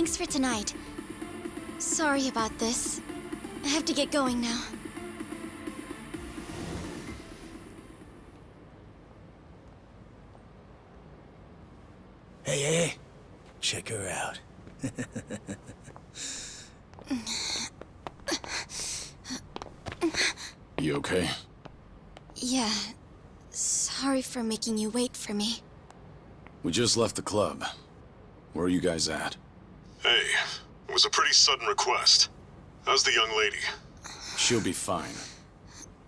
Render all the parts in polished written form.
Thanks for tonight. Sorry about this. I have to get going now. Hey. Check her out. You okay? Yeah. Sorry for making you wait for me. We just left the club. Where are you guys at? Hey, it was a pretty sudden request. How's the young lady? She'll be fine.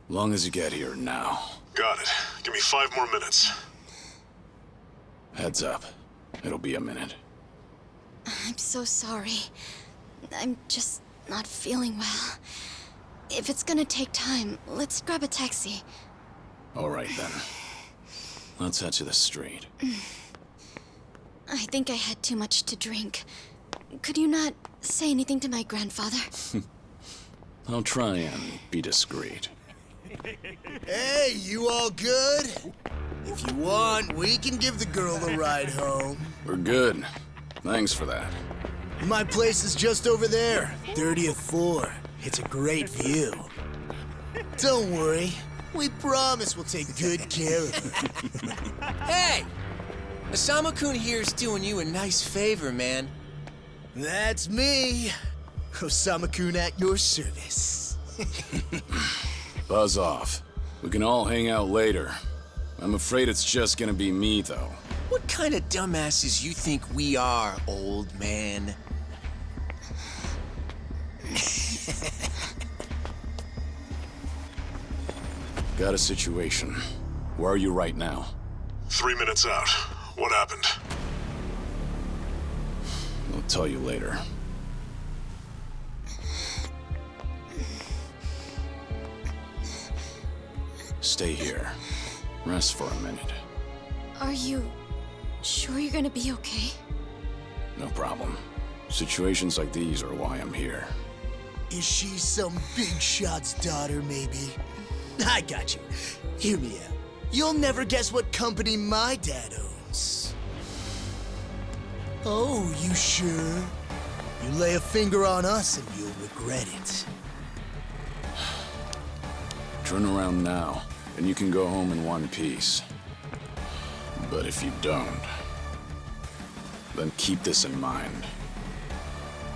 Long as you get here now. Got it. Give me 5 more minutes. Heads up. It'll be a minute. I'm so sorry. I'm just not feeling well. If it's gonna take time, let's grab a taxi. All right, then. Let's head to the street. I think I had too much to drink. Could you not say anything to my grandfather? I'll try and be discreet. Hey, you all good? If you want, we can give the girl a ride home. We're good. Thanks for that. My place is just over there, 30th floor. It's a great view. Don't worry. We promise we'll take good care of her. Hey! Osama-kun here's doing you a nice favor, man. That's me. Osama-kun at your service. Buzz off. We can all hang out later. I'm afraid it's just gonna be me, though. What kind of dumbasses you think we are, old man? Got a situation. Where are you right now? 3 minutes out. What happened? I'll tell you later. Stay here. Rest for a minute. Are you sure you're gonna be okay? No problem. Situations like these are why I'm here. Is she some big shot's daughter, maybe? I got you. Hear me out. You'll never guess what company my dad owns. Oh, you sure? You lay a finger on us and you'll regret it. Turn around now, and you can go home in one piece. But if you don't, then keep this in mind.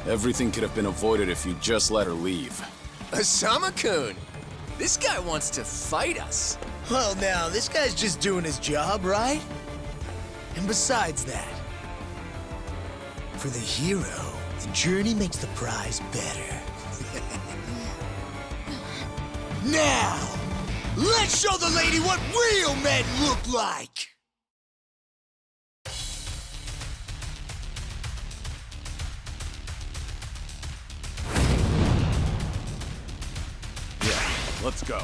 Everything could have been avoided if you just let her leave. Osama-kun! This guy wants to fight us. Well, now, this guy's just doing his job, right? And besides that, for the hero, the journey makes the prize better. Now, let's show the lady what real men look like! Let's go.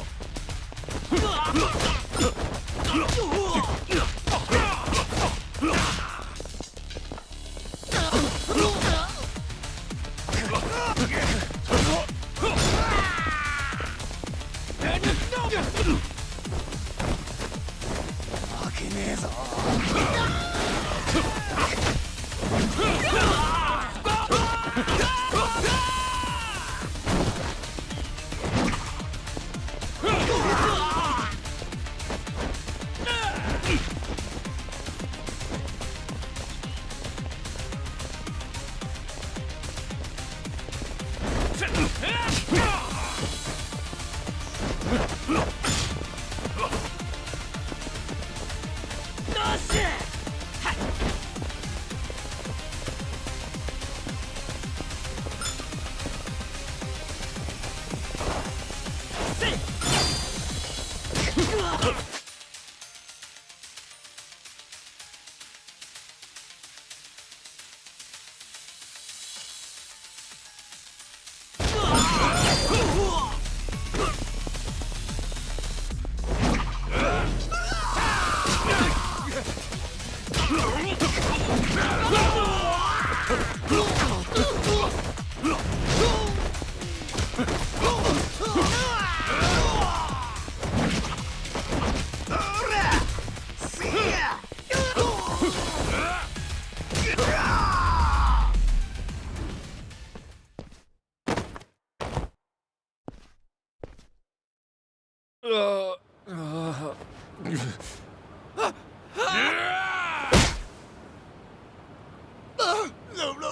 No, no,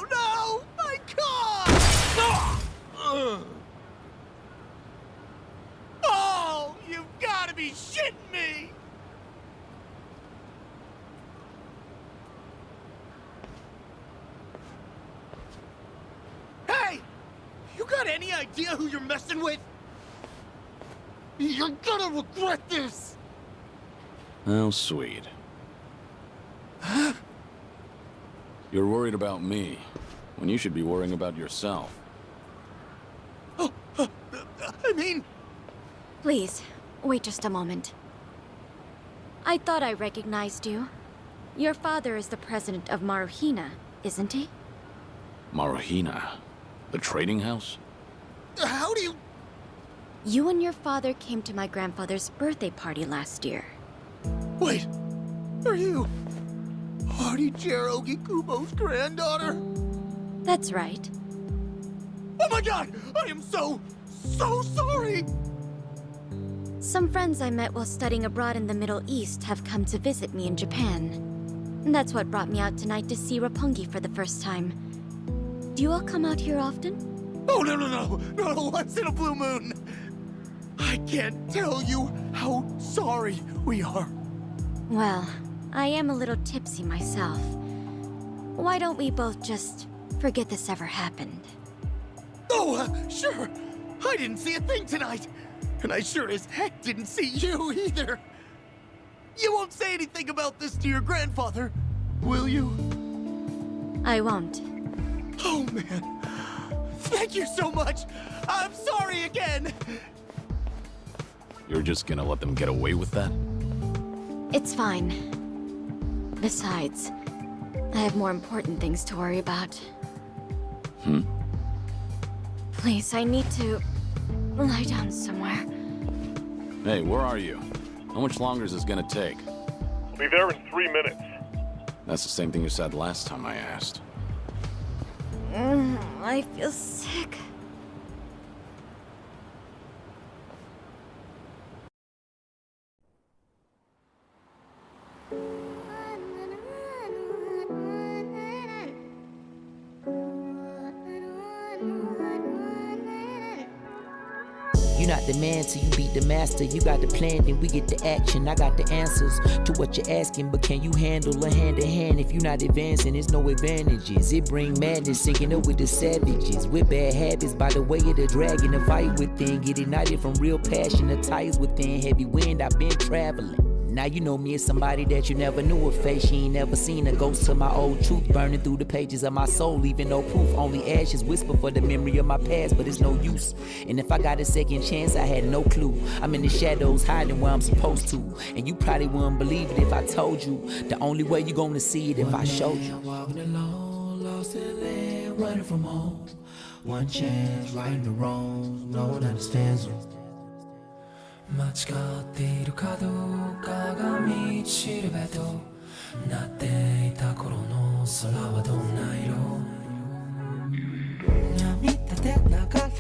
no! My car! Oh, you've gotta be shitting me! Hey! You got any idea who you're messing with? You're gonna regret this! How sweet. You're worried about me, when you should be worrying about yourself. I mean... Please, wait just a moment. I thought I recognized you. Your father is the president of Maruhina, isn't he? Maruhina? The trading house? How do you... You and your father came to my grandfather's birthday party last year. Wait, are you... Hardy-Jero Gikubo's granddaughter? That's right. Oh my god! I am so sorry! Some friends I met while studying abroad in the Middle East have come to visit me in Japan. That's what brought me out tonight to see Roppongi for the first time. Do you all come out here often? Oh, no, once in a blue moon! I can't tell you how sorry we are. Well, I am a little tipsy myself. Why don't we both just forget this ever happened? Oh, sure. I didn't see a thing tonight. And I sure as heck didn't see you either. You won't say anything about this to your grandfather, will you? I won't. Oh, man. Thank you so much. I'm sorry again. You're just gonna let them get away with that? It's fine. Besides, I have more important things to worry about. Please, I need to lie down somewhere. Hey, where are you? How much longer is this gonna take? I'll be there in 3 minutes. That's the same thing you said last time I asked. I feel sick. You're not the man till you beat the master. You got the plan, then we get the action. I got the answers to what you're asking, but can you handle a hand-to-hand? If you're not advancing, there's no advantages. It bring madness, syncing up with the savages. With bad habits, by the way of the dragon, a fight within. Get ignited from real passion, the tires within. Heavy wind, I've been traveling. Now you know me as somebody that you never knew a face. She ain't never seen a ghost to my old truth, burning through the pages of my soul, leaving no proof. Only ashes whisper for the memory of my past, but it's no use. And if I got a second chance, I had no clue. I'm in the shadows, hiding where I'm supposed to. And you probably wouldn't believe it if I told you. The only way you're gonna see it if I showed you. Walking alone, lost in land, running from home. One chance, righting the wrongs, no one understands you. 間違っているかどうかが道しるべとなっていた頃の空はどんな色涙で流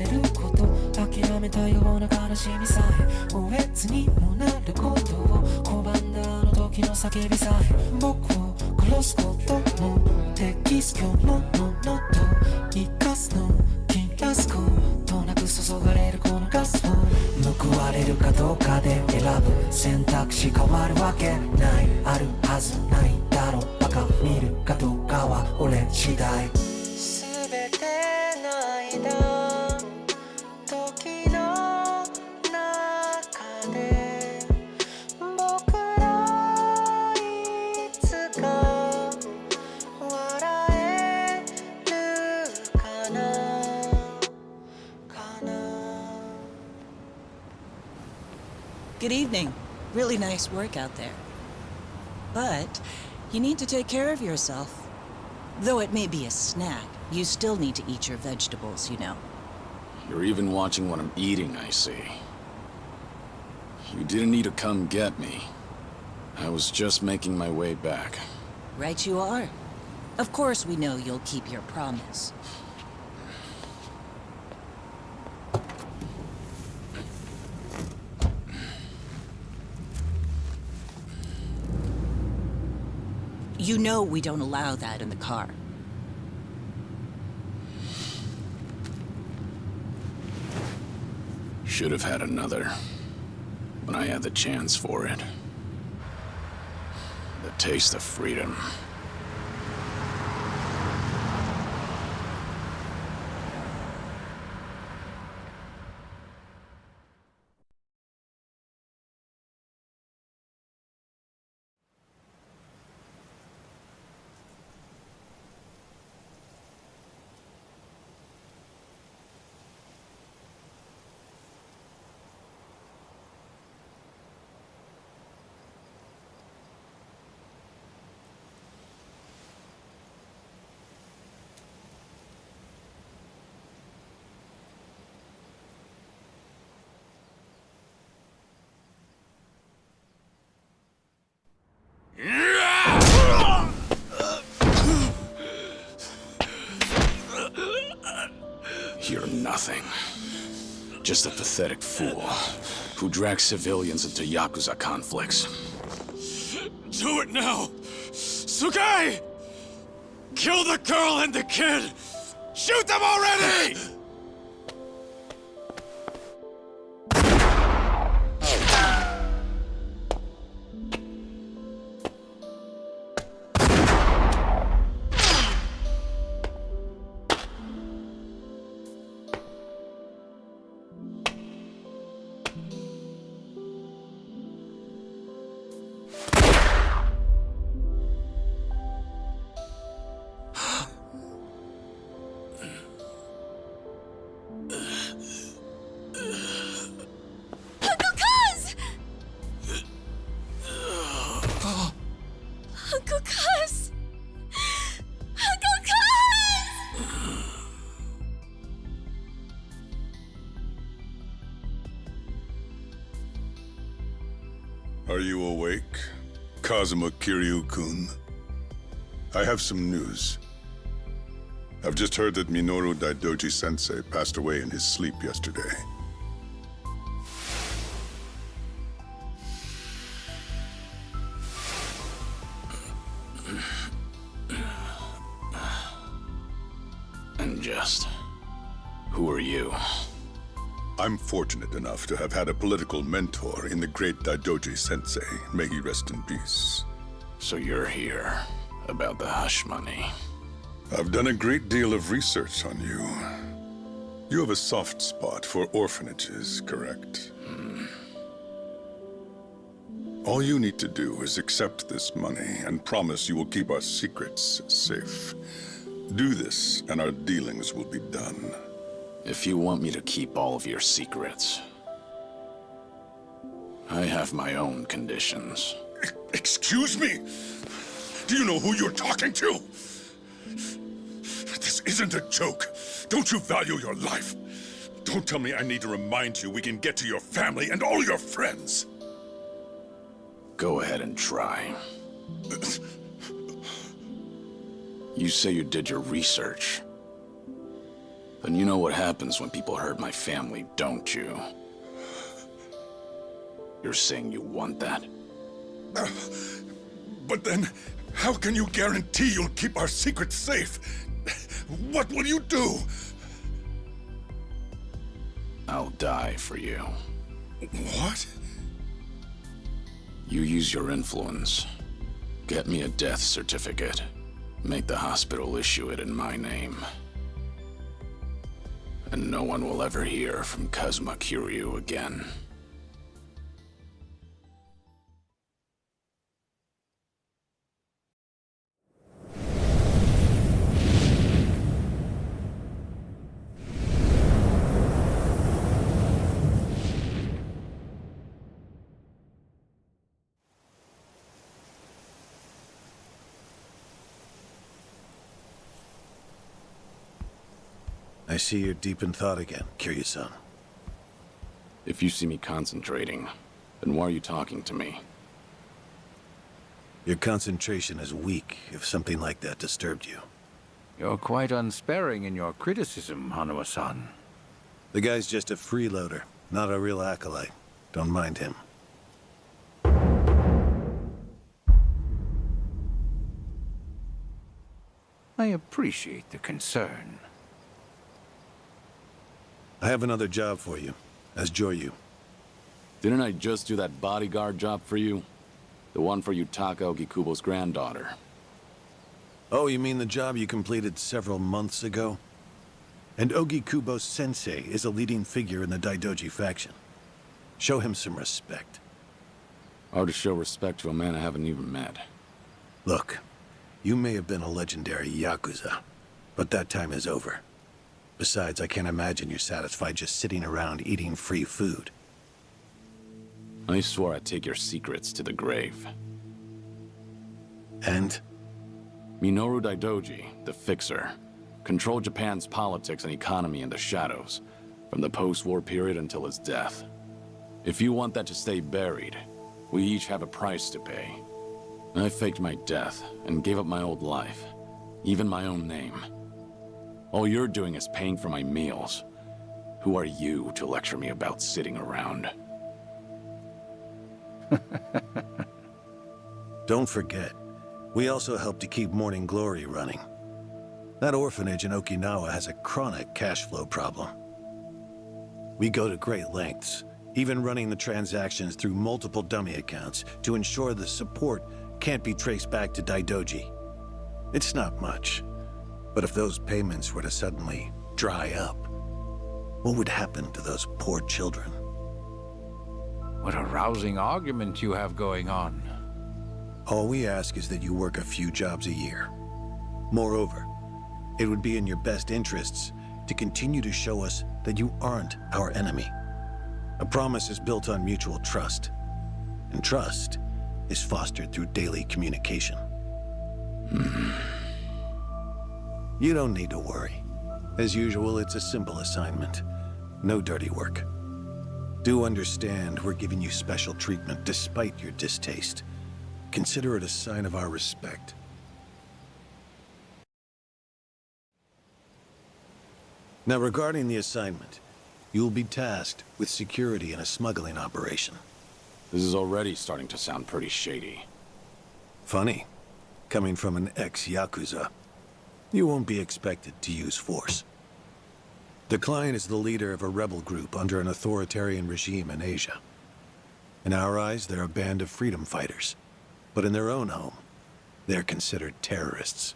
れること諦めたような悲しみさえおえつにもなることを拒んだあの時の叫びさえ僕を殺すことも適す今日のものと生かすの切らすことなく注がれるこのガスを報われるかどうかで選ぶ選択肢変わるわけないあるはずないだろうバカ見るかどうかは俺次第全ての間時の中で僕らいつか笑えるかな Good evening. Really nice work out there. But you need to take care of yourself. Though it may be a snack, you still need to eat your vegetables, you know. You're even watching what I'm eating, I see. You didn't need to come get me. I was just making my way back. Right you are. Of course we know you'll keep your promise. You know we don't allow that in the car. Should have had another, when I had the chance for it. The taste of freedom. You're nothing. Just a pathetic fool who drags civilians into yakuza conflicts. Do it now! Sugai! Kill the girl and the kid! Shoot them already! Are you awake, Kazuma Kiryu-kun? I have some news. I've just heard that Minoru Daidoji-sensei passed away in his sleep yesterday. And just... who are you? I'm fortunate enough to have had a political mentor in the great Daidoji-sensei. May he rest in peace. So you're here about the hush money. I've done a great deal of research on you. You have a soft spot for orphanages, correct? All you need to do is accept this money and promise you will keep our secrets safe. Do this, and our dealings will be done. If you want me to keep all of your secrets, I have my own conditions. Excuse me? Do you know who you're talking to? This isn't a joke. Don't you value your life? Don't tell me I need to remind you we can get to your family and all your friends. Go ahead and try. You say you did your research. Then you know what happens when people hurt my family, don't you? You're saying you want that? But then, how can you guarantee you'll keep our secrets safe? What will you do? I'll die for you. What? You use your influence. Get me a death certificate. Make the hospital issue it in my name. And no one will ever hear from Kazuma Kiryu again. I see you're deep in thought again, Kiryu-san. If you see me concentrating, then why are you talking to me? Your concentration is weak if something like that disturbed you. You're quite unsparing in your criticism, Hanuma-san. The guy's just a freeloader, not a real acolyte. Don't mind him. I appreciate the concern. I have another job for you, as Joryu. Didn't I just do that bodyguard job for you? The one for Yutaka Ogikubo's granddaughter. Oh, you mean the job you completed several months ago? And Ogikubo Sensei is a leading figure in the Daidoji faction. Show him some respect. Hard to show respect to a man I haven't even met. Look, you may have been a legendary yakuza, but that time is over. Besides, I can't imagine you're satisfied just sitting around eating free food. I swore I'd take your secrets to the grave. And? Minoru Daidoji, the Fixer, controlled Japan's politics and economy in the shadows, from the post-war period until his death. If you want that to stay buried, we each have a price to pay. I faked my death and gave up my old life, even my own name. All you're doing is paying for my meals. Who are you to lecture me about sitting around? Don't forget, we also help to keep Morning Glory running. That orphanage in Okinawa has a chronic cash flow problem. We go to great lengths, even running the transactions through multiple dummy accounts to ensure the support can't be traced back to Daidoji. It's not much, but if those payments were to suddenly dry up, what would happen to those poor children? What a rousing argument you have going on. All we ask is that you work a few jobs a year. Moreover, it would be in your best interests to continue to show us that you aren't our enemy. A promise is built on mutual trust, and trust is fostered through daily communication. You don't need to worry. As usual, it's a simple assignment. No dirty work. Do understand we're giving you special treatment despite your distaste. Consider it a sign of our respect. Now, regarding the assignment, you will be tasked with security in a smuggling operation. This is already starting to sound pretty shady. Funny, coming from an ex-yakuza. You won't be expected to use force. The client is the leader of a rebel group under an authoritarian regime in Asia. In our eyes, they're a band of freedom fighters. But in their own home, they're considered terrorists.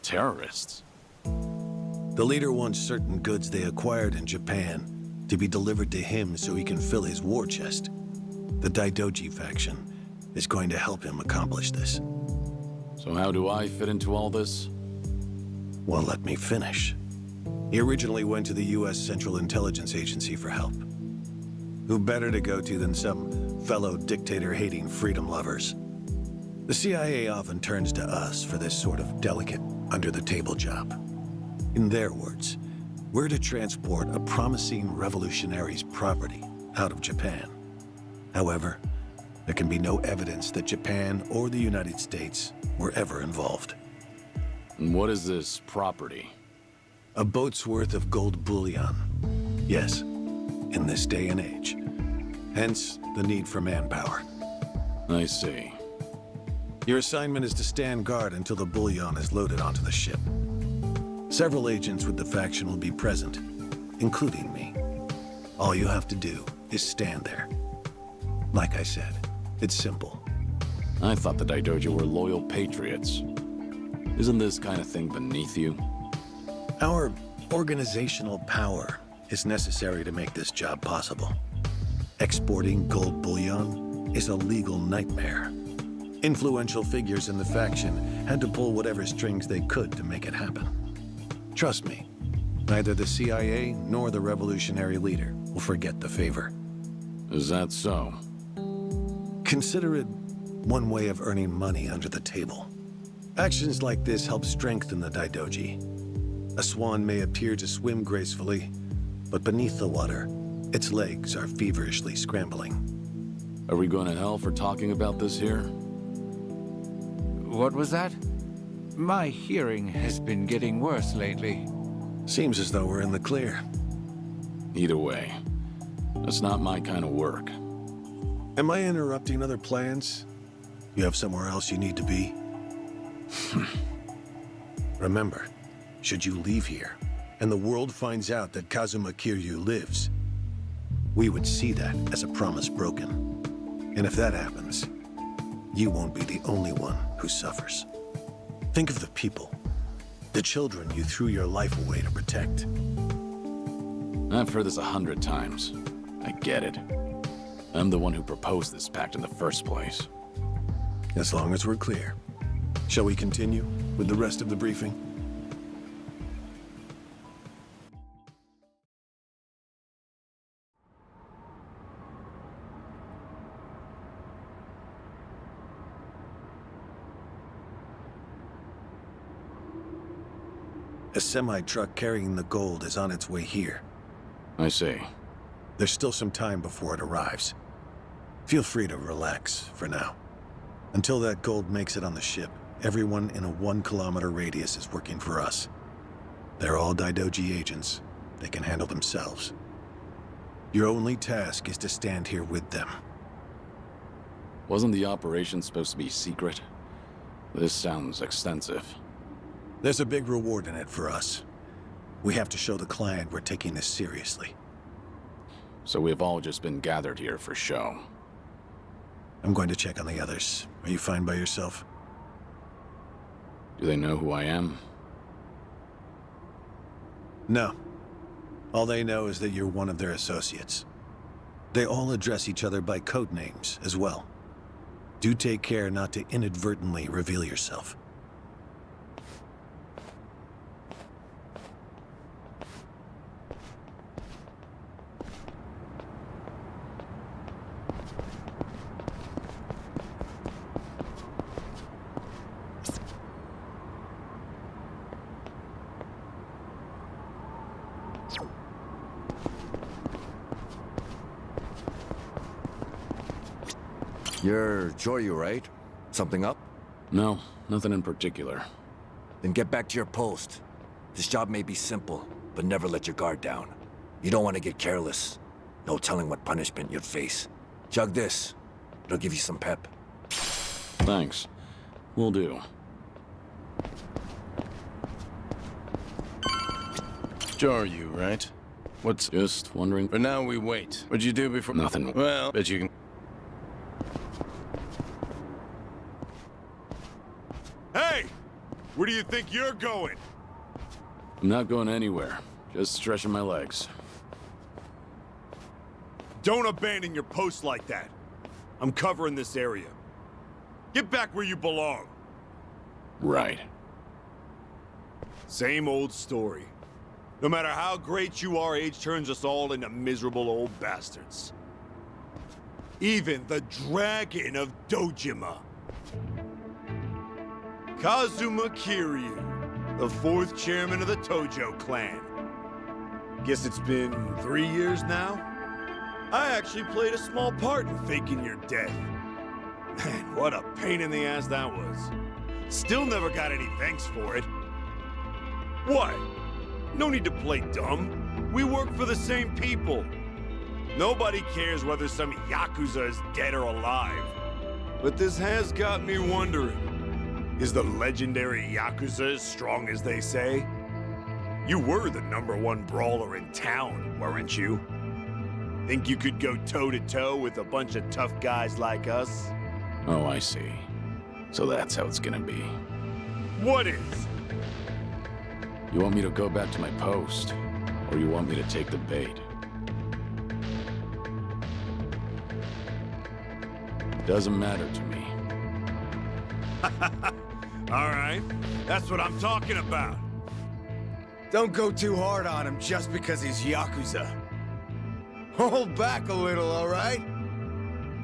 Terrorists? The leader wants certain goods they acquired in Japan to be delivered to him so he can fill his war chest. The Daidoji faction is going to help him accomplish this. So how do I fit into all this? Well, let me finish. He originally went to the U.S. Central Intelligence Agency for help. Who better to go to than some fellow dictator-hating freedom lovers? The CIA often turns to us for this sort of delicate, under-the-table job. In their words, we're to transport a promising revolutionary's property out of Japan. However, there can be no evidence that Japan or the United States were ever involved. And what is this property? A boat's worth of gold bullion. Yes, in this day and age. Hence, the need for manpower. I see. Your assignment is to stand guard until the bullion is loaded onto the ship. Several agents with the faction will be present, including me. All you have to do is stand there. Like I said, it's simple. I thought the Daidoji were loyal patriots. Isn't this kind of thing beneath you? Our organizational power is necessary to make this job possible. Exporting gold bullion is a legal nightmare. Influential figures in the faction had to pull whatever strings they could to make it happen. Trust me, neither the CIA nor the revolutionary leader will forget the favor. Is that so? Consider it one way of earning money under the table. Actions like this help strengthen the Daidoji. A swan may appear to swim gracefully, but beneath the water, its legs are feverishly scrambling. Are we going to hell for talking about this here? What was that? My hearing has been getting worse lately. Seems as though we're in the clear. Either way, that's not my kind of work. Am I interrupting other plans? You have somewhere else you need to be? Remember, should you leave here, and the world finds out that Kazuma Kiryu lives, we would see that as a promise broken. And if that happens, you won't be the only one who suffers. Think of the people, the children you threw your life away to protect. I've heard this 100 times. I get it. I'm the one who proposed this pact in the first place. As long as we're clear. Shall we continue with the rest of the briefing? A semi-truck carrying the gold is on its way here. I see. There's still some time before it arrives. Feel free to relax for now. Until that gold makes it on the ship, everyone in a 1-kilometer radius is working for us. They're all Daidoji agents. They can handle themselves. Your only task is to stand here with them. Wasn't the operation supposed to be secret? This sounds extensive. There's a big reward in it for us. We have to show the client we're taking this seriously. So we've all just been gathered here for show. I'm going to check on the others. Are you fine by yourself? Do they know who I am? No. All they know is that you're one of their associates. They all address each other by code names as well. Do take care not to inadvertently reveal yourself. You're Joryu, right? Something up? No, nothing in particular. Then get back to your post. This job may be simple, but never let your guard down. You don't want to get careless. No telling what punishment you'd face. Chug this. It'll give you some pep. Thanks. Will do. Joryu, right? What's... Just wondering... For now, we wait. What'd you do before... Nothing. Well, bet you can... Hey! Where do you think you're going? I'm not going anywhere. Just stretching my legs. Don't abandon your post like that. I'm covering this area. Get back where you belong. Right. Same old story. No matter how great you are, age turns us all into miserable old bastards. Even the Dragon of Dojima. Kazuma Kiryu, the 4th chairman of the Tojo clan. Guess it's been 3 years now? I actually played a small part in faking your death. Man, what a pain in the ass that was. Still never got any thanks for it. What? No need to play dumb. We work for the same people. Nobody cares whether some yakuza is dead or alive. But this has got me wondering. Is the legendary yakuza as strong as they say? You were the #1 brawler in town, weren't you? Think you could go toe-to-toe with a bunch of tough guys like us? Oh, I see. So that's how it's gonna be. What is? You want me to go back to my post? Or you want me to take the bait? Doesn't matter to me. All right, that's what I'm talking about. Don't go too hard on him just because he's yakuza. Hold back a little, all right?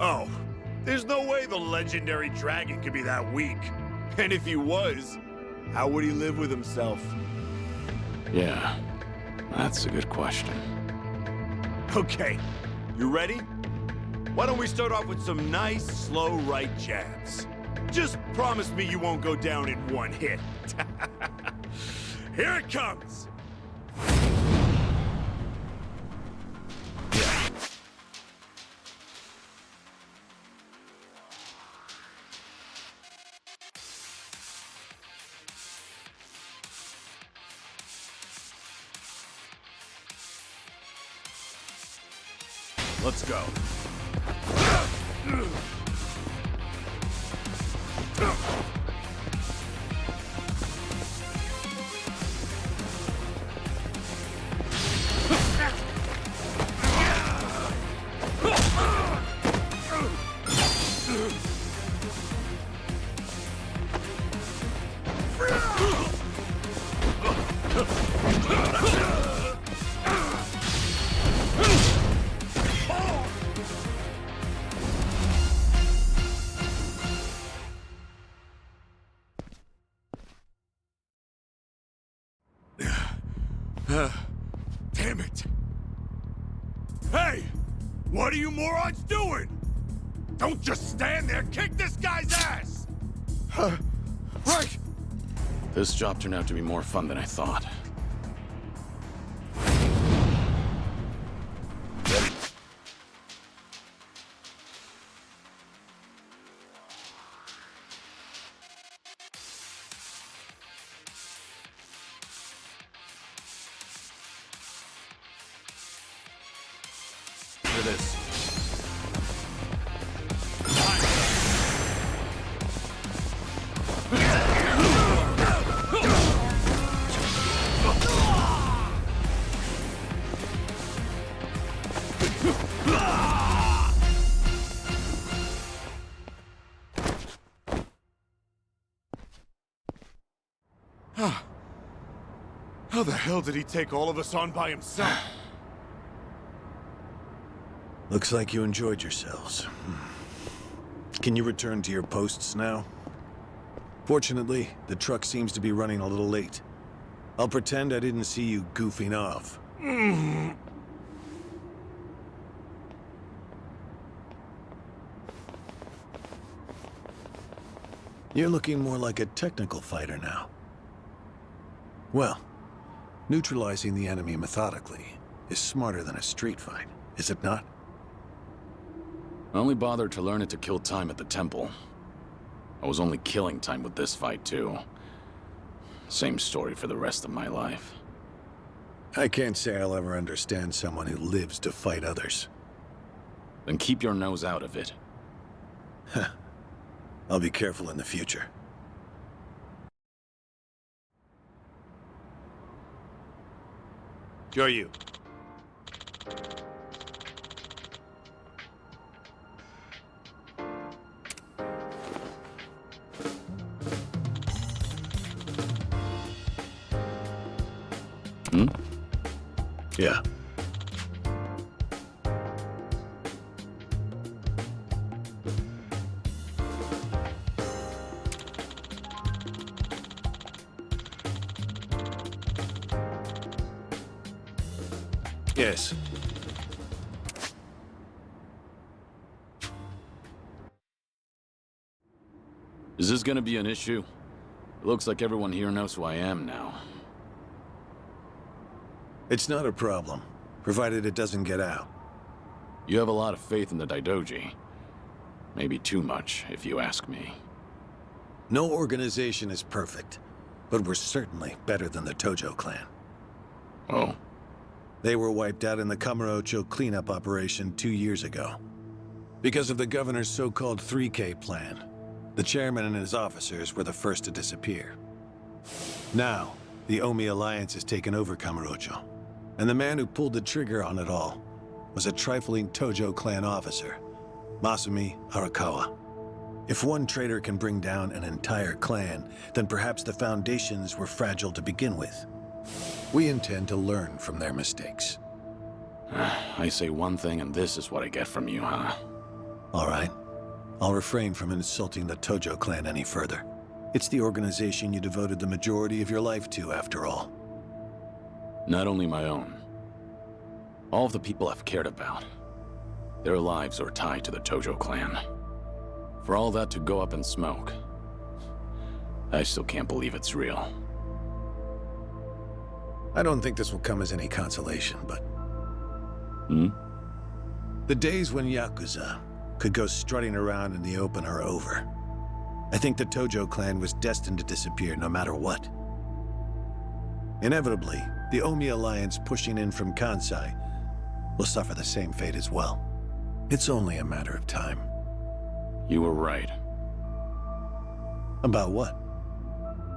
Oh, there's no way the legendary dragon could be that weak. And if he was, how would he live with himself? Yeah, that's a good question. Okay, you ready? Why don't we start off with some nice, slow right jabs? Just promise me you won't go down in one hit. Here it comes! Let's go. Damn it! Hey! What are you morons doing? Don't just stand there, kick this guy's ass! Right! This job turned out to be more fun than I thought. For this. How the hell did he take all of us on by himself? Looks like you enjoyed yourselves. Can you return to your posts now? Fortunately, the truck seems to be running a little late. I'll pretend I didn't see you goofing off. You're looking more like a technical fighter now. Well, neutralizing the enemy methodically is smarter than a street fight, is it not? I only bothered to learn it to kill time at the temple. I was only killing time with this fight, too. Same story for the rest of my life. I can't say I'll ever understand someone who lives to fight others. Then keep your nose out of it. I'll be careful in the future. Joryu. Yeah. Yes. Is this gonna be an issue? It looks like everyone here knows who I am now. It's not a problem, provided it doesn't get out. You have a lot of faith in the Daidoji. Maybe too much, if you ask me. No organization is perfect, but we're certainly better than the Tojo clan. Oh? They were wiped out in the Kamurocho cleanup operation 2 years ago. Because of the governor's so-called 3K plan, the chairman and his officers were the first to disappear. Now, the Omi Alliance has taken over Kamurocho, and the man who pulled the trigger on it all was a trifling Tojo clan officer, Masumi Arakawa. If one traitor can bring down an entire clan, then perhaps the foundations were fragile to begin with. We intend to learn from their mistakes. I say one thing and this is what I get from you, huh? All right. I'll refrain from insulting the Tojo clan any further. It's the organization you devoted the majority of your life to, after all. Not only my own. All of the people I've cared about. Their lives are tied to the Tojo clan. For all that to go up in smoke, I still can't believe it's real. I don't think this will come as any consolation, but... The days when yakuza could go strutting around in the open are over. I think the Tojo clan was destined to disappear no matter what. Inevitably, the Omi Alliance pushing in from Kansai will suffer the same fate as well. It's only a matter of time. You were right. About what?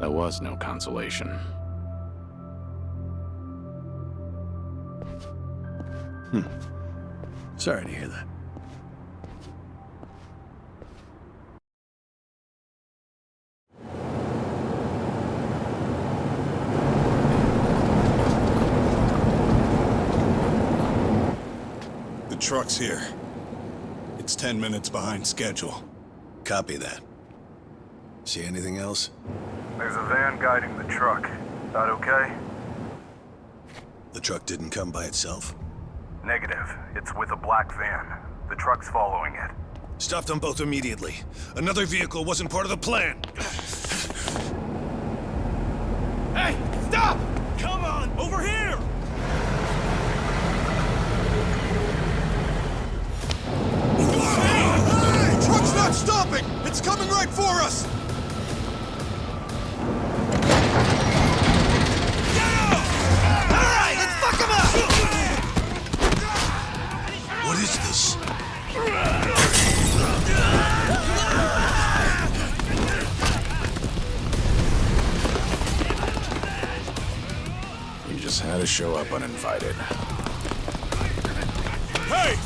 That was no consolation. Sorry to hear that. The truck's here. It's 10 minutes behind schedule. Copy that. See anything else? There's a van guiding the truck. That okay? The truck didn't come by itself? Negative. It's with a black van. The truck's following it. Stop them both immediately. Another vehicle wasn't part of the plan. Hey, stop! Come on, over here! Hey! Truck's not stopping! It's coming right for us! Get up! All right, let's fuck him up! What is this? You just had to show up uninvited. Hey!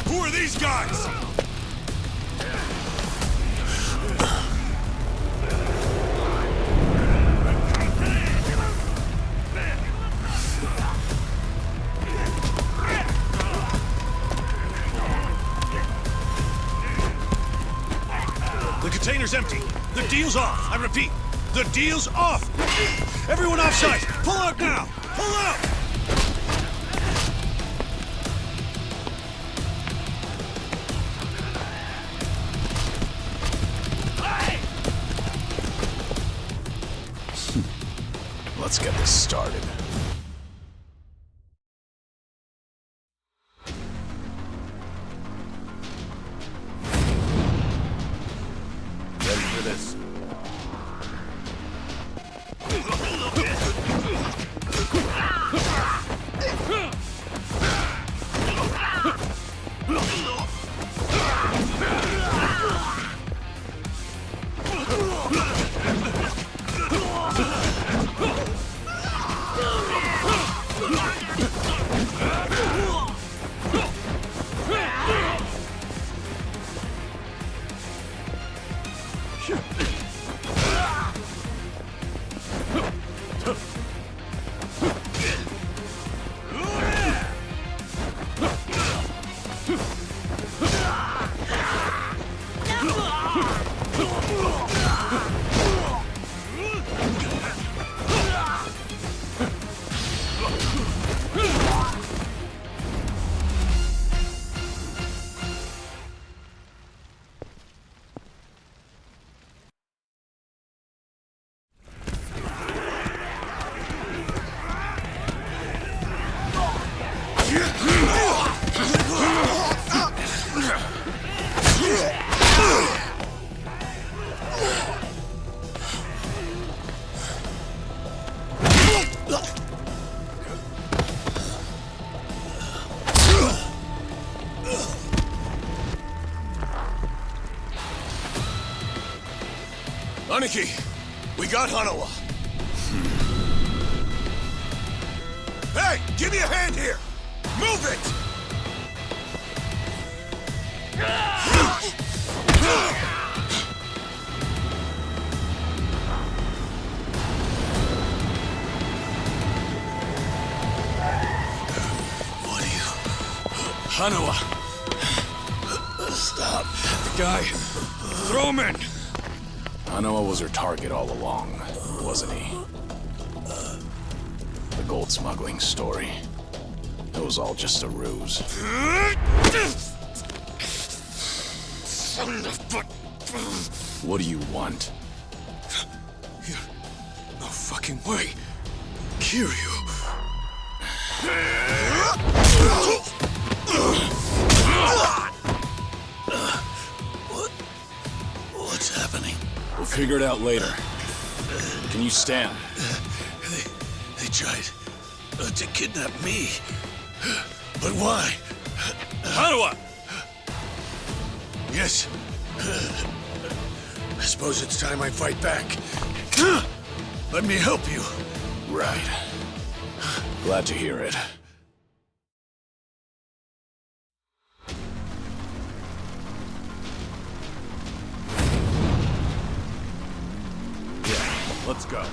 Who are these guys? The container's empty. The deal's off. I repeat, the deal's off. Everyone offside. Pull out now. Pull out. Let's get this started. Ready for this? Aniki, we got Hanawa. Hey, give me a hand here! Move it! What are you... Hanawa! Stop. The guy... Throw him in! Hanawa was her target all along, wasn't he? The gold smuggling story. It was all just a ruse. Son of a... What do you want? No fucking way. Kiryu. What's happening? We'll figure it out later. Can you stand? They tried to kidnap me. But why? Hanawa! guess. I suppose it's time I fight back. Let me help you. Right. Glad to hear it. Yeah, let's go.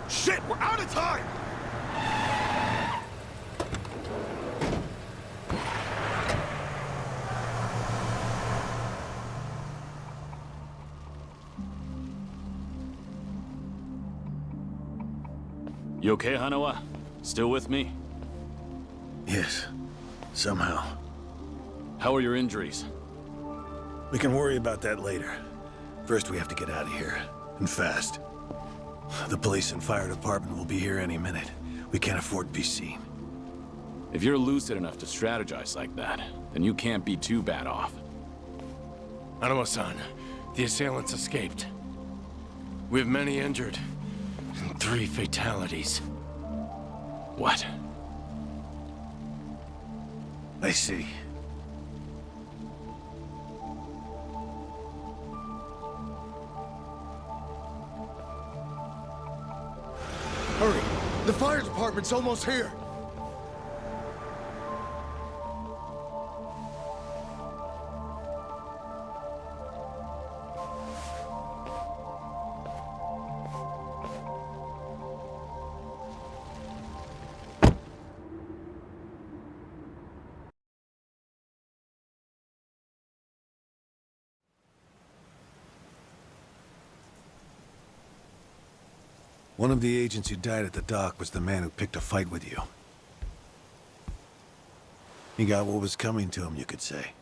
Shit, we're out of time! You okay, Hanawa? Still with me? Yes. Somehow. How are your injuries? We can worry about that later. First, we have to get out of here. And fast. The police and fire department will be here any minute. We can't afford to be seen. If you're lucid enough to strategize like that, then you can't be too bad off. Hanawa-san, the assailants escaped. We have many injured, and 3 fatalities. What? I see. Hurry! The fire department's almost here! One of the agents who died at the dock was the man who picked a fight with you. He got what was coming to him, you could say.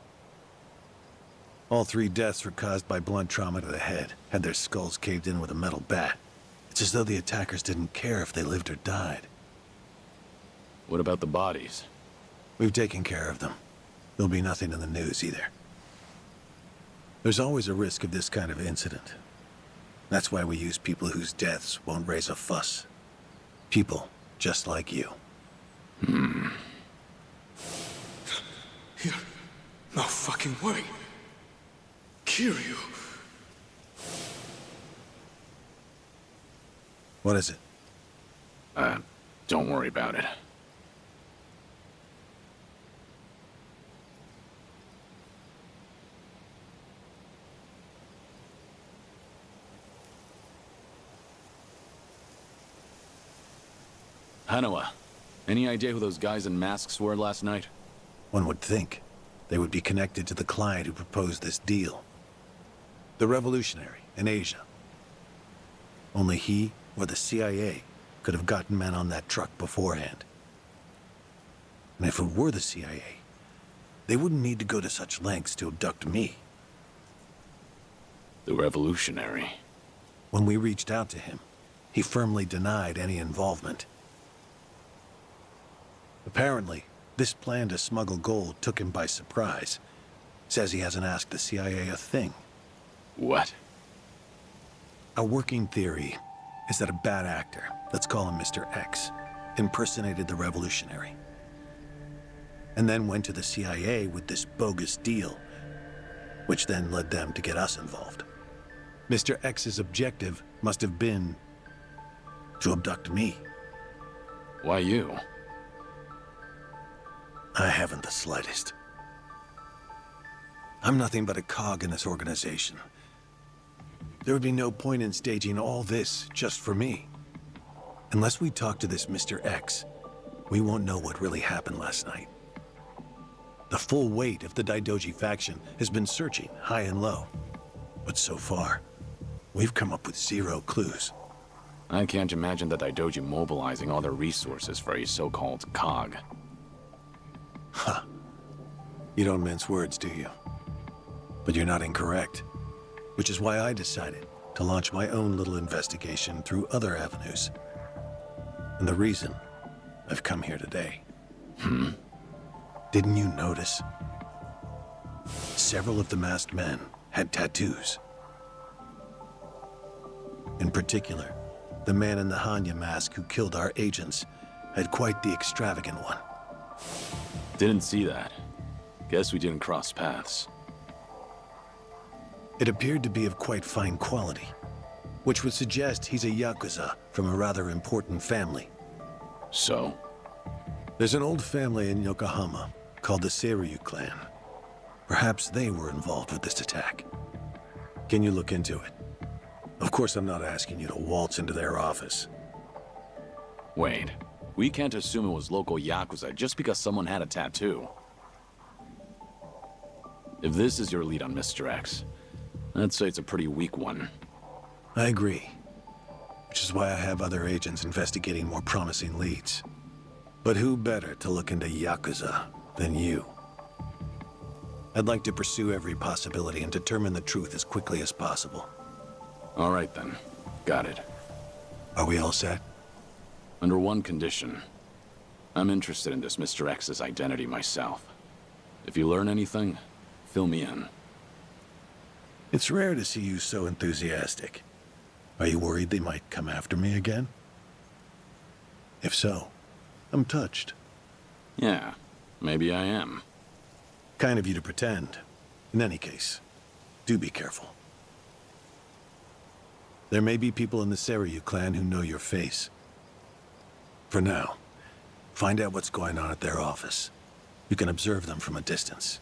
All 3 deaths were caused by blunt trauma to the head, had their skulls caved in with a metal bat. It's as though the attackers didn't care if they lived or died. What about the bodies? We've taken care of them. There'll be nothing in the news either. There's always a risk of this kind of incident. That's why we use people whose deaths won't raise a fuss. People just like you. No fucking way. Kiryu. What is it? Don't worry about it. Hanawa, any idea who those guys in masks were last night? One would think they would be connected to the client who proposed this deal. The revolutionary in Asia. Only he or the CIA could have gotten men on that truck beforehand. And if it were the CIA, they wouldn't need to go to such lengths to abduct me. The revolutionary. When we reached out to him, he firmly denied any involvement. Apparently, this plan to smuggle gold took him by surprise. Says he hasn't asked the CIA a thing. What? A working theory is that a bad actor, let's call him Mr. X, impersonated the revolutionary. And then went to the CIA with this bogus deal, which then led them to get us involved. Mr. X's objective must have been to abduct me. Why you? I haven't the slightest. I'm nothing but a cog in this organization. There would be no point in staging all this just for me. Unless we talk to this Mr. X, we won't know what really happened last night. The full weight of the Daidoji faction has been searching high and low. But so far, we've come up with 0 clues. I can't imagine the Daidoji mobilizing all their resources for a so-called cog. Huh. You don't mince words, do you? But you're not incorrect. Which is why I decided to launch my own little investigation through other avenues. And the reason I've come here today. Didn't you notice? Several of the masked men had tattoos. In particular, the man in the Hanya mask who killed our agents had quite the extravagant one. Didn't see that. Guess we didn't cross paths. It appeared to be of quite fine quality, which would suggest he's a yakuza from a rather important family. So? There's an old family in Yokohama called the Seiryu clan. Perhaps they were involved with this attack. Can you look into it? Of course, I'm not asking you to waltz into their office. Wait, we can't assume it was local yakuza just because someone had a tattoo. If this is your lead on Mr. X, I'd say it's a pretty weak one. I agree. Which is why I have other agents investigating more promising leads. But who better to look into yakuza than you? I'd like to pursue every possibility and determine the truth as quickly as possible. All right then. Got it. Are we all set? Under one condition. I'm interested in this Mr. X's identity myself. If you learn anything, fill me in. It's rare to see you so enthusiastic. Are you worried they might come after me again? If so, I'm touched. Yeah, maybe I am. Kind of you to pretend. In any case, do be careful. There may be people in the Seiryu clan who know your face. For now, find out what's going on at their office. You can observe them from a distance.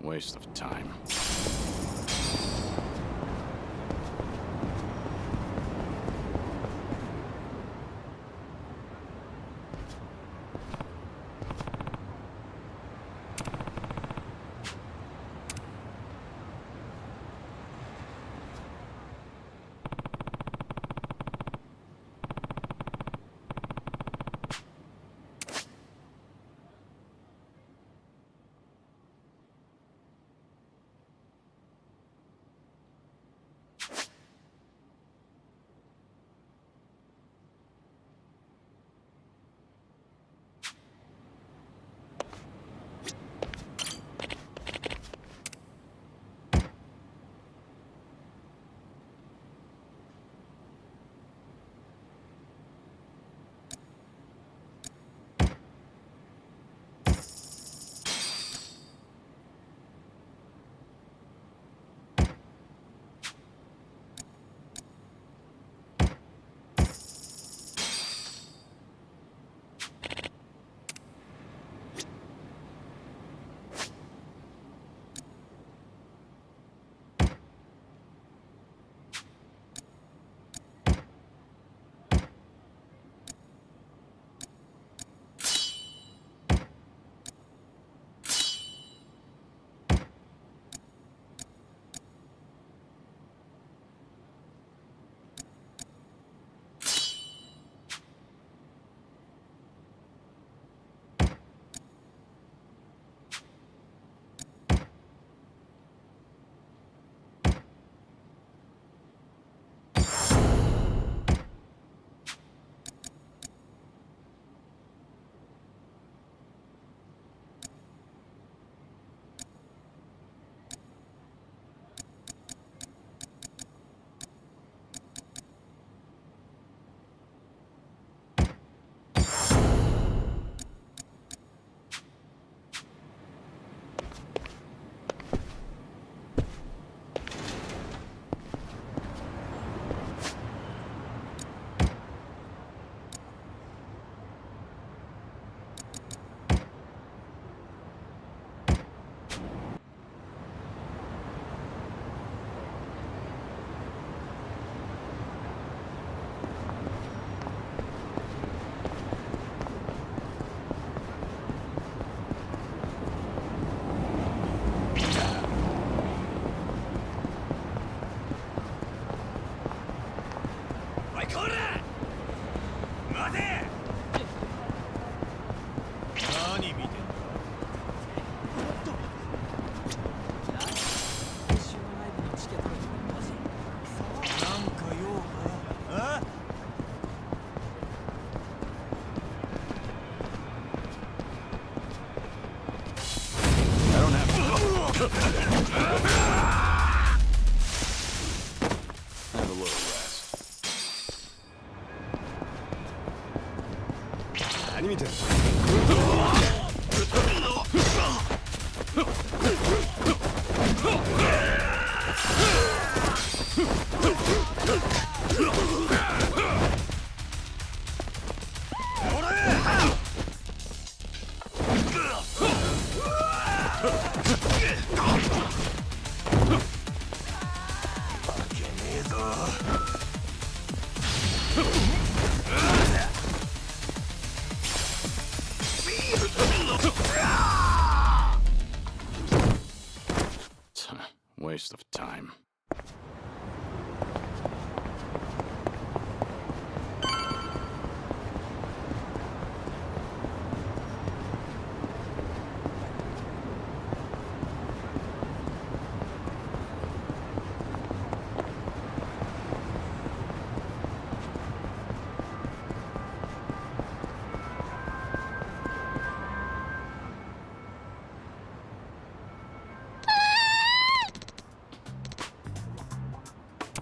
Waste of time. Have a little rest. Waste of time.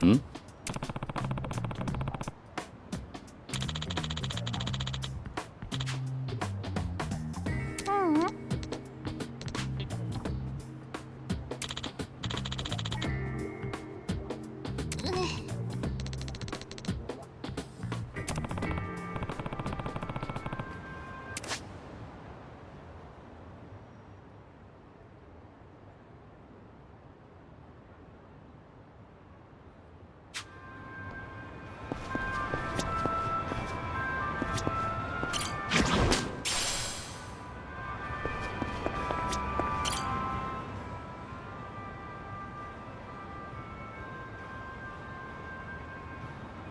Hmm?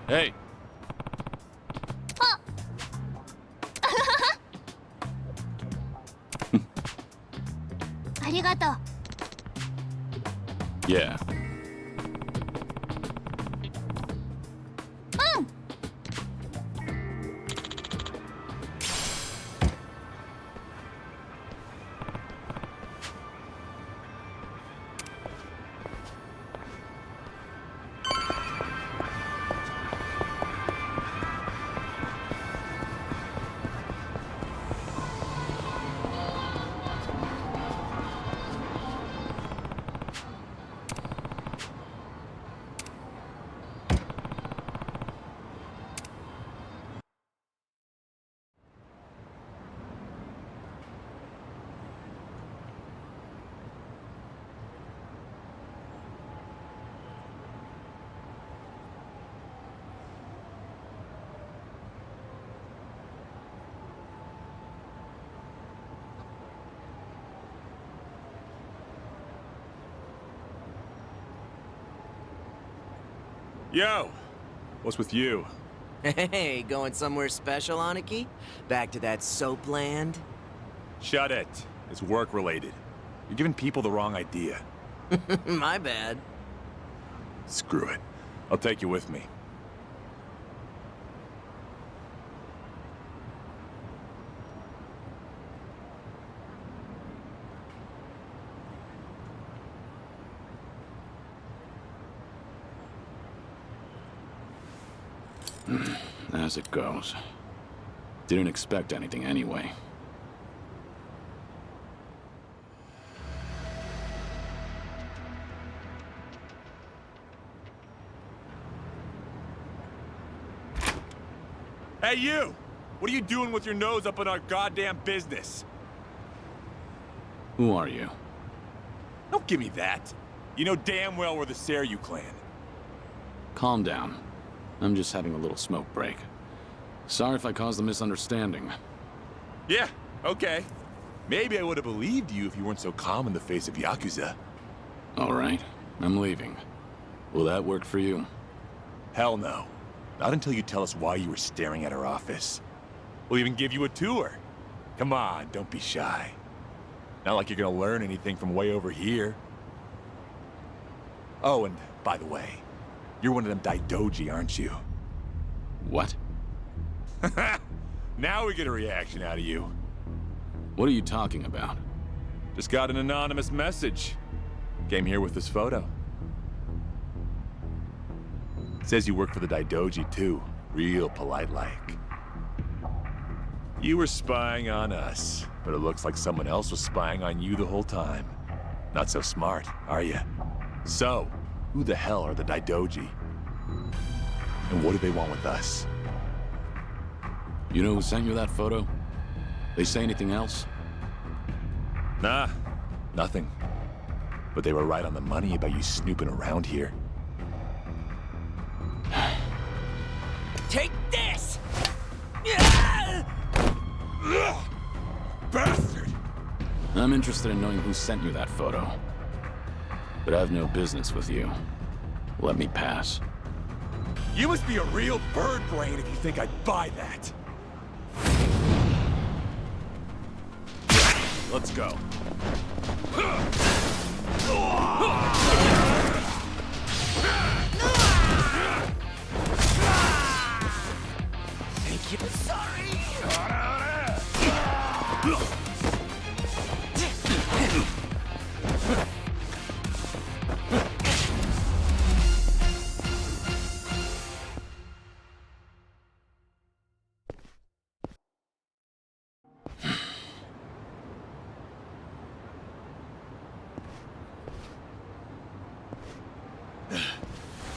Hey. Yeah. Yo! What's with you? Hey, going somewhere special, Aniki? Back to that soap land? Shut it. It's work-related. You're giving people the wrong idea. My bad. Screw it. I'll take you with me. As it goes. Didn't expect anything anyway. Hey, you! What are you doing with your nose up in our goddamn business? Who are you? Don't give me that. You know damn well we're the Seryu clan. Calm down. I'm just having a little smoke break. Sorry if I caused a misunderstanding. Yeah, okay. Maybe I would have believed you if you weren't so calm in the face of yakuza. All right, I'm leaving. Will that work for you? Hell no. Not until you tell us why you were staring at our office. We'll even give you a tour. Come on, don't be shy. Not like you're gonna learn anything from way over here. Oh, and by the way, you're one of them Daidoji, aren't you? What? Now we get a reaction out of you. What are you talking about? Just got an anonymous message. Came here with this photo. Says you work for the Daidoji, too. Real polite-like. You were spying on us, but it looks like someone else was spying on you the whole time. Not so smart, are you? So, who the hell are the Daidoji? And what do they want with us? You know who sent you that photo? They say anything else? Nah, nothing. But they were right on the money about you snooping around here. Take this! Bastard! I'm interested in knowing who sent you that photo. But I have no business with you. Let me pass. You must be a real bird brain if you think I'd buy that. Let's go. Thank you. Sorry.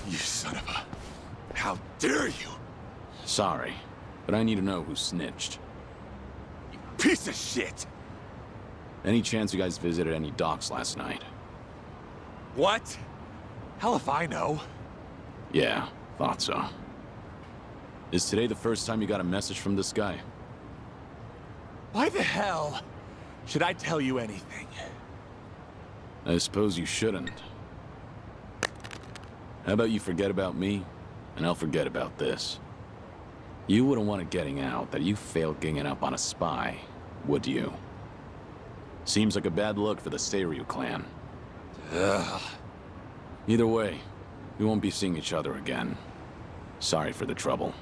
You son of a... How dare you? Sorry, but I need to know who snitched. Piece of shit! Any chance you guys visited any docks last night? What? Hell if I know. Yeah, thought so. Is today the first time you got a message from this guy? Why the hell should I tell you anything? I suppose you shouldn't. How about you forget about me, and I'll forget about this. You wouldn't want it getting out that you failed ganging up on a spy, would you? Seems like a bad look for the Seiryu clan. Ugh. Either way, we won't be seeing each other again. Sorry for the trouble.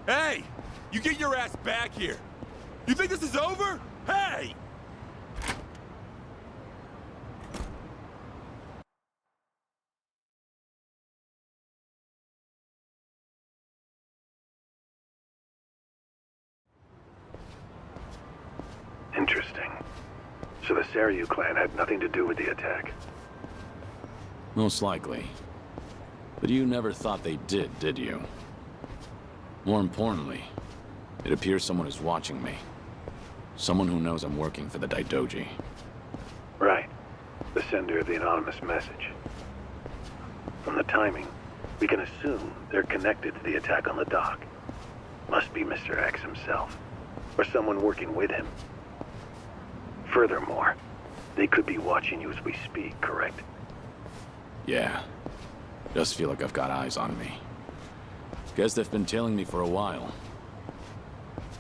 Hey! You get your ass back here! You think this is over? Hey! Interesting. So the Seiryu clan had nothing to do with the attack. Most likely. But you never thought they did you? More importantly, it appears someone is watching me. Someone who knows I'm working for the Daidoji. Right. The sender of the anonymous message. From the timing, we can assume they're connected to the attack on the dock. Must be Mr. X himself, or someone working with him. Furthermore, they could be watching you as we speak, correct? Yeah. Just feel like I've got eyes on me. Guess they've been tailing me for a while.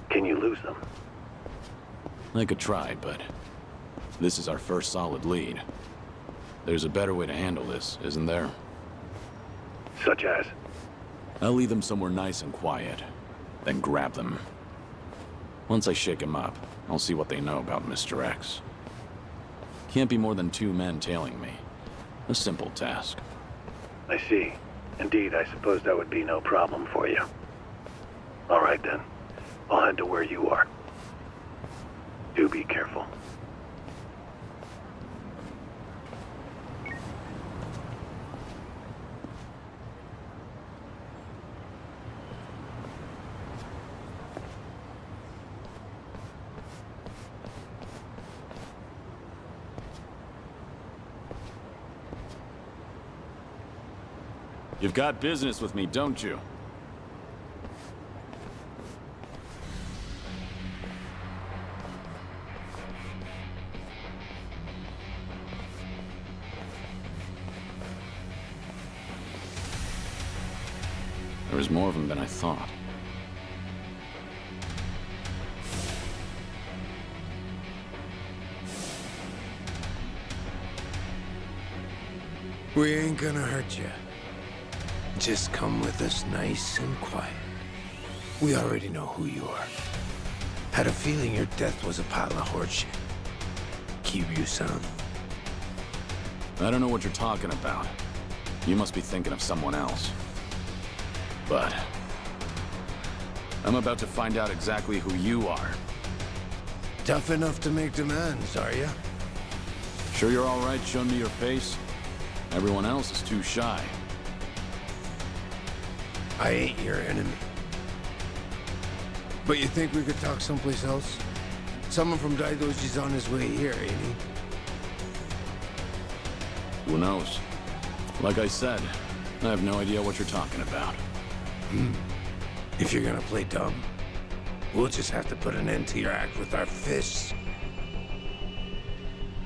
Can you lose them? I could try, but this is our first solid lead. There's a better way to handle this, isn't there? Such as? I'll leave them somewhere nice and quiet, then grab them. Once I shake them up, I'll see what they know about Mr. X. Can't be more than 2 men tailing me. A simple task. I see. Indeed, I suppose that would be no problem for you. All right then. I'll head to where you are. Do be careful. You've got business with me, don't you? There was more of them than I thought. We ain't gonna hurt you. Just come with us nice and quiet. We already know who you are. Had a feeling your death was a pile of horseshit. Kiryu-san. I don't know what you're talking about. You must be thinking of someone else. But I'm about to find out exactly who you are. Tough enough to make demands, are you? Sure you're all right showing me your face? Everyone else is too shy. I ain't your enemy. But you think we could talk someplace else? Someone from Daidoji's on his way here, ain't he? Who knows? Like I said, I have no idea what you're talking about. If you're gonna play dumb, we'll just have to put an end to your act with our fists.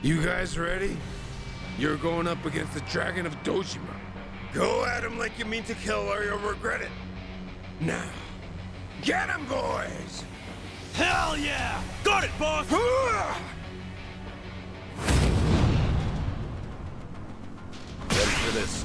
You guys ready? You're going up against the Dragon of Dojima. Go at him like you mean to kill or you'll regret it. Now, get him, boys! Hell yeah! Got it, boss! Ready for this.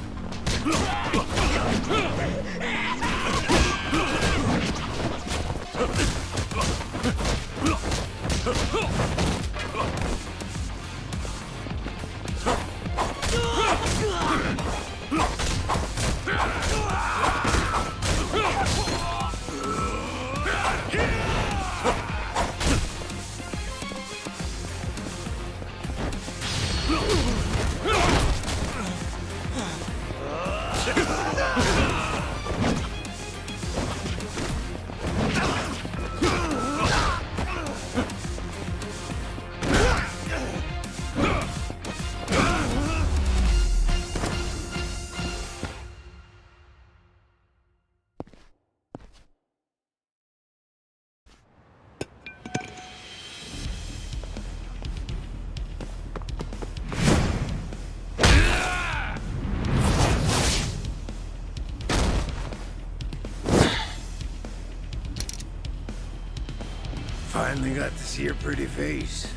Finally got to see your pretty face,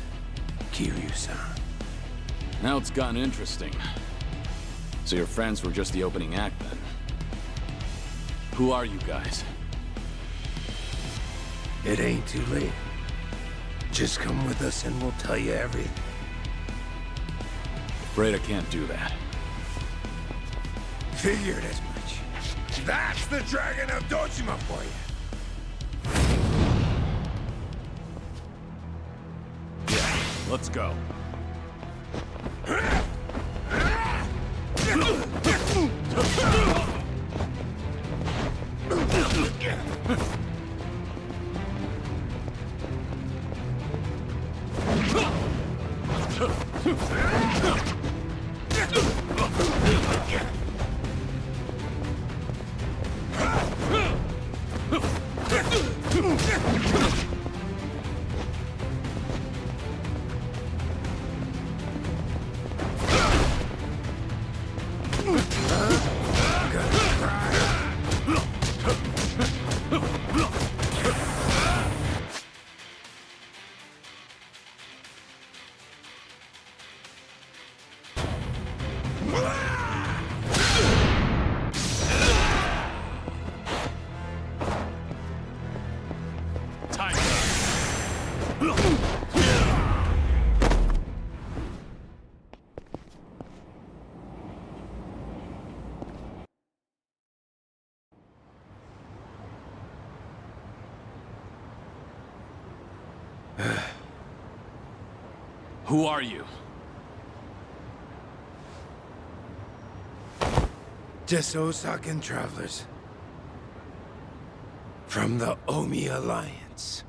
Kiryu-san. Now it's gotten interesting. So your friends were just the opening act then? Who are you guys? It ain't too late. Just come with us and we'll tell you everything. Afraid I can't do that. Figured as much. That's the Dragon of Dojima for you. Let's go. Who are you? Just Osakan travelers. From the Omi Alliance.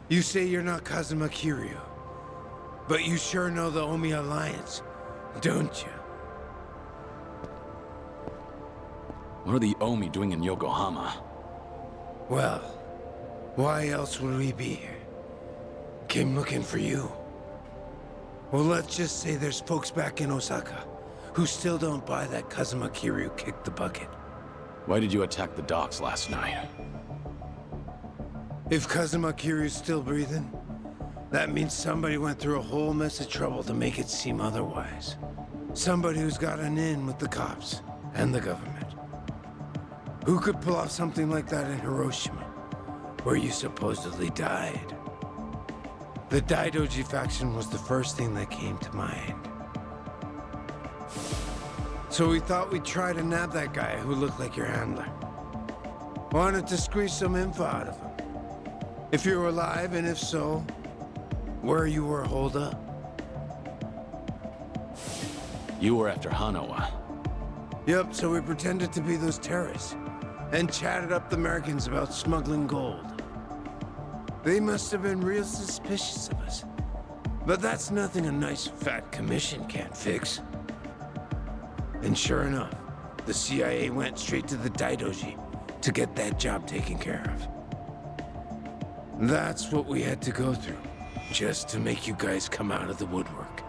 You say you're not Kazuma Kiryu, but you sure know the Omi Alliance, don't you? What are the Omi doing in Yokohama? Well, why else would we be here? Came looking for you. Well, let's just say there's folks back in Osaka who still don't buy that Kazuma Kiryu kicked the bucket. Why did you attack the docks last night? If Kazuma Kiryu's still breathing, that means somebody went through a whole mess of trouble to make it seem otherwise. Somebody who's got an in with the cops and the government. Who could pull off something like that in Hiroshima, where you supposedly died? The Daidoji faction was the first thing that came to mind. So we thought we'd try to nab that guy who looked like your handler. Wanted to squeeze some info out of him. If you were alive, and if so, where you were holed up. You were after Hanawa. Yep, so we pretended to be those terrorists, and chatted up the Americans about smuggling gold. They must have been real suspicious of us. But that's nothing a nice fat commission can't fix. And sure enough, the CIA went straight to the Daidoji to get that job taken care of. That's what we had to go through, just to make you guys come out of the woodwork.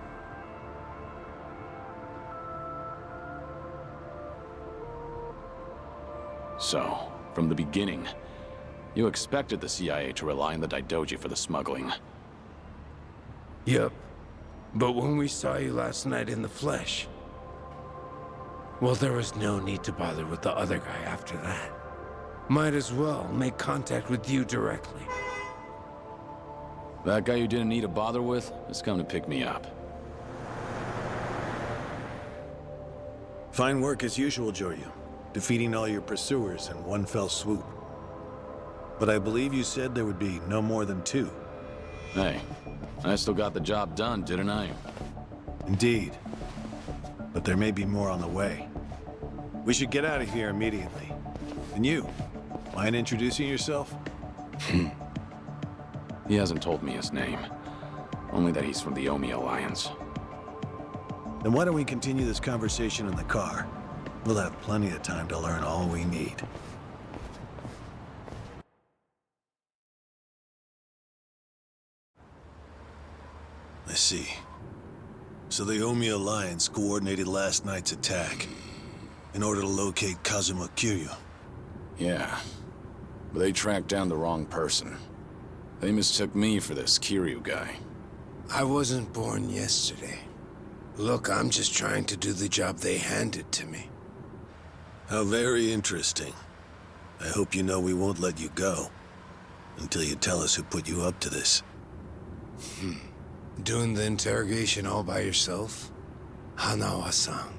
So, from the beginning, you expected the CIA to rely on the Daidoji for the smuggling. Yep. But when we saw you last night in the flesh, well, there was no need to bother with the other guy after that. Might as well make contact with you directly. That guy you didn't need to bother with has come to pick me up. Fine work as usual, Joryu. Defeating all your pursuers in one fell swoop. But I believe you said there would be no more than 2. Hey, I still got the job done, didn't I? Indeed. But there may be more on the way. We should get out of here immediately. And you, mind introducing yourself? He hasn't told me his name. Only that he's from the Omi Alliance. Then why don't we continue this conversation in the car? We'll have plenty of time to learn all we need. I see. So the Omi Alliance coordinated last night's attack in order to locate Kazuma Kiryu. Yeah, but they tracked down the wrong person. They mistook me for this Kiryu guy. I wasn't born yesterday. Look, I'm just trying to do the job they handed to me. How very interesting. I hope you know we won't let you go until you tell us who put you up to this. Doing the interrogation all by yourself? Hanawa-san.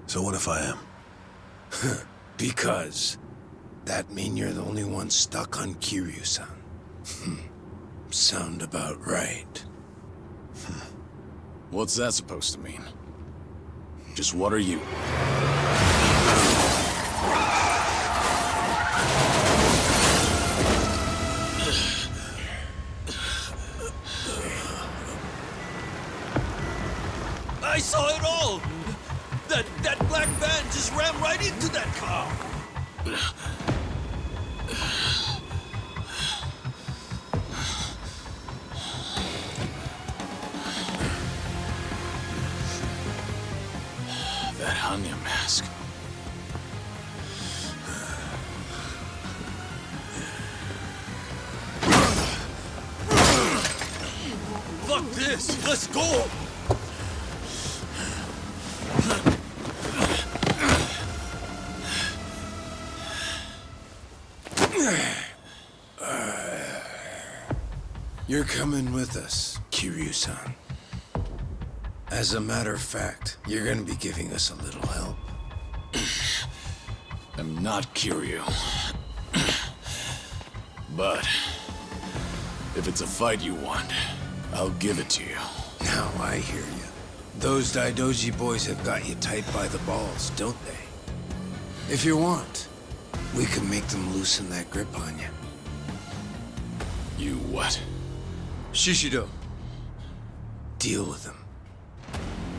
So what if I am? Because that mean you're the only one stuck on Kiryu-san. Sound about right. What's that supposed to mean? Just what are you? I saw it all! That black van just ran right into that car! That Hanya mask. Fuck this! Let's go! You're coming with us, Kiryu-san. As a matter of fact, you're gonna be giving us a little help. I'm not Kiryu. But if it's a fight you want, I'll give it to you. Now I hear you. Those Daidoji boys have got you tight by the balls, don't they? If you want, we can make them loosen that grip on you. You what? Shishido. Deal with him.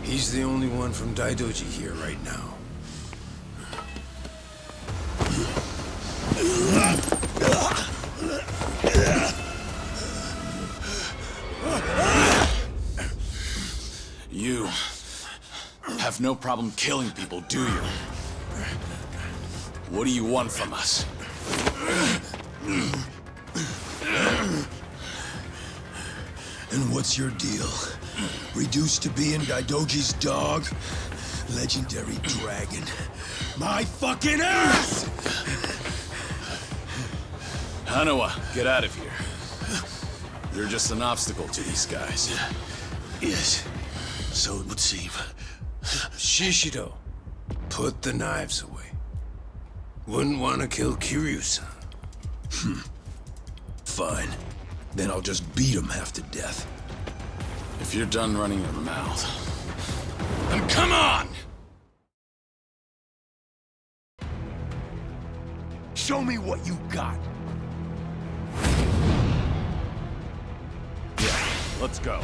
He's the only one from Daidoji here right now. You have no problem killing people, do you? What do you want from us? And what's your deal? Reduced to being Daidoji's dog? Legendary dragon. My fucking ass! Hanawa, get out of here. You're just an obstacle to these guys. Yes, so it would seem. Shishido, put the knives away. Wouldn't want to kill Kiryu-san. Fine. Then I'll just beat him half to death. If you're done running your mouth, then come on! Show me what you got. Yeah, let's go.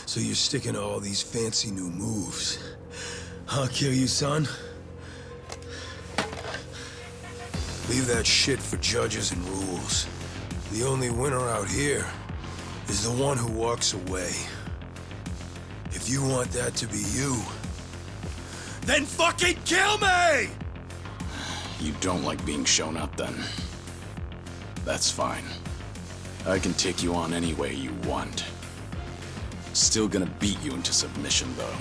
So you're sticking to all these fancy new moves. Huh, Kiryu-san? Leave that shit for judges and rules. The only winner out here is the one who walks away. If you want that to be you, then fucking kill me! you don't like being shown up then. That's fine. I can take you on any way you want. Still gonna beat you into submission, though.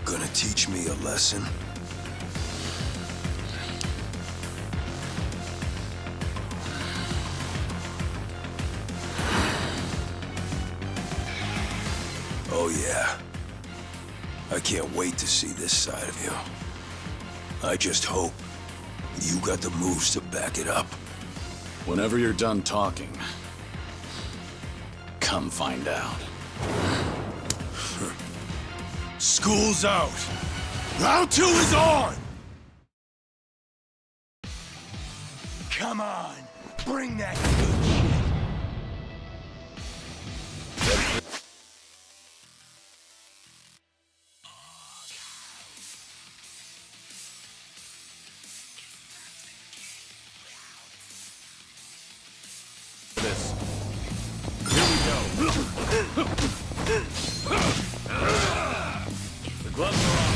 Gonna teach me a lesson? Oh yeah. I can't wait to see this side of you. I just hope you got the moves to back it up. Whenever you're done talking, come find out. School's out. Round 2 is on! Come on, bring that good shit. This. Here we go. The gloves are on.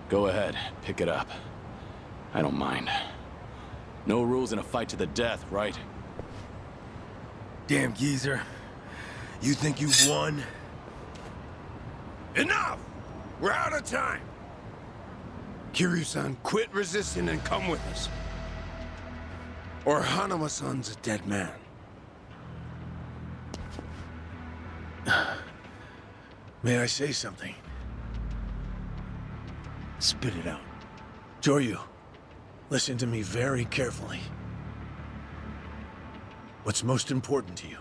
Go ahead, pick it up. I don't mind. No rules in a fight to the death, right? Damn geezer. You think you've won? Enough! We're out of time! Kiryu-san, quit resisting and come with us. Or Hanuma-san's a dead man. May I say something? Spit it out. Joryu, listen to me very carefully. What's most important to you?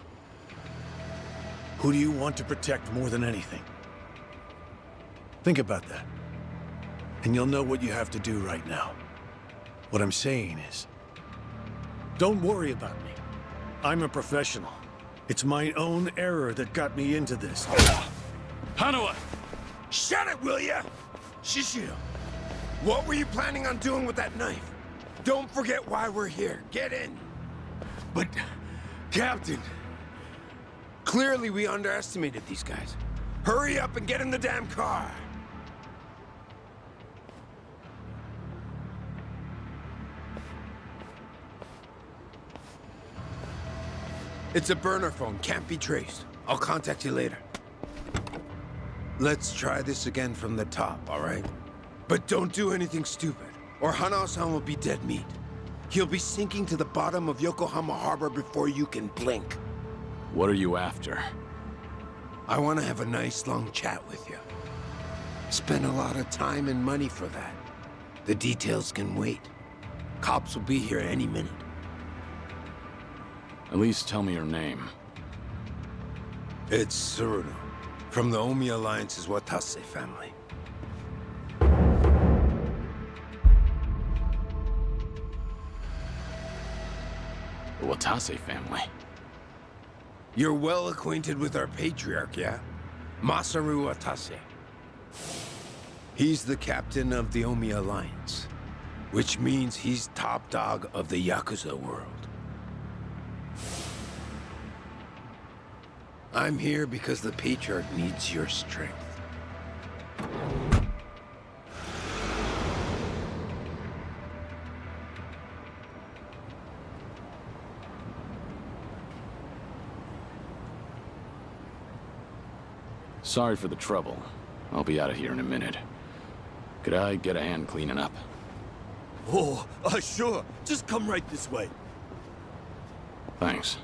Who do you want to protect more than anything? Think about that. And you'll know what you have to do right now. What I'm saying is, don't worry about me. I'm a professional. It's my own error that got me into this. Hanawa! Shut it, will ya? Shishio, what were you planning on doing with that knife? Don't forget why we're here. Get in. But, Captain, clearly we underestimated these guys. Hurry up and get in the damn car. It's a burner phone, can't be traced. I'll contact you later. Let's try this again from the top, all right? But don't do anything stupid, or Hanao-san will be dead meat. He'll be sinking to the bottom of Yokohama Harbor before you can blink. What are you after? I want to have a nice long chat with you. Spend a lot of time and money for that. The details can wait. Cops will be here any minute. At least tell me your name. It's Tsuruno, from the Omi Alliance's Watase family. The Watase family? You're well acquainted with our patriarch, yeah? Masaru Watase. He's the captain of the Omi Alliance, which means he's top dog of the yakuza world. I'm here because the patriarch needs your strength. Sorry for the trouble. I'll be out of here in a minute. Could I get a hand cleaning up? Oh, sure. Just come right this way. Thanks.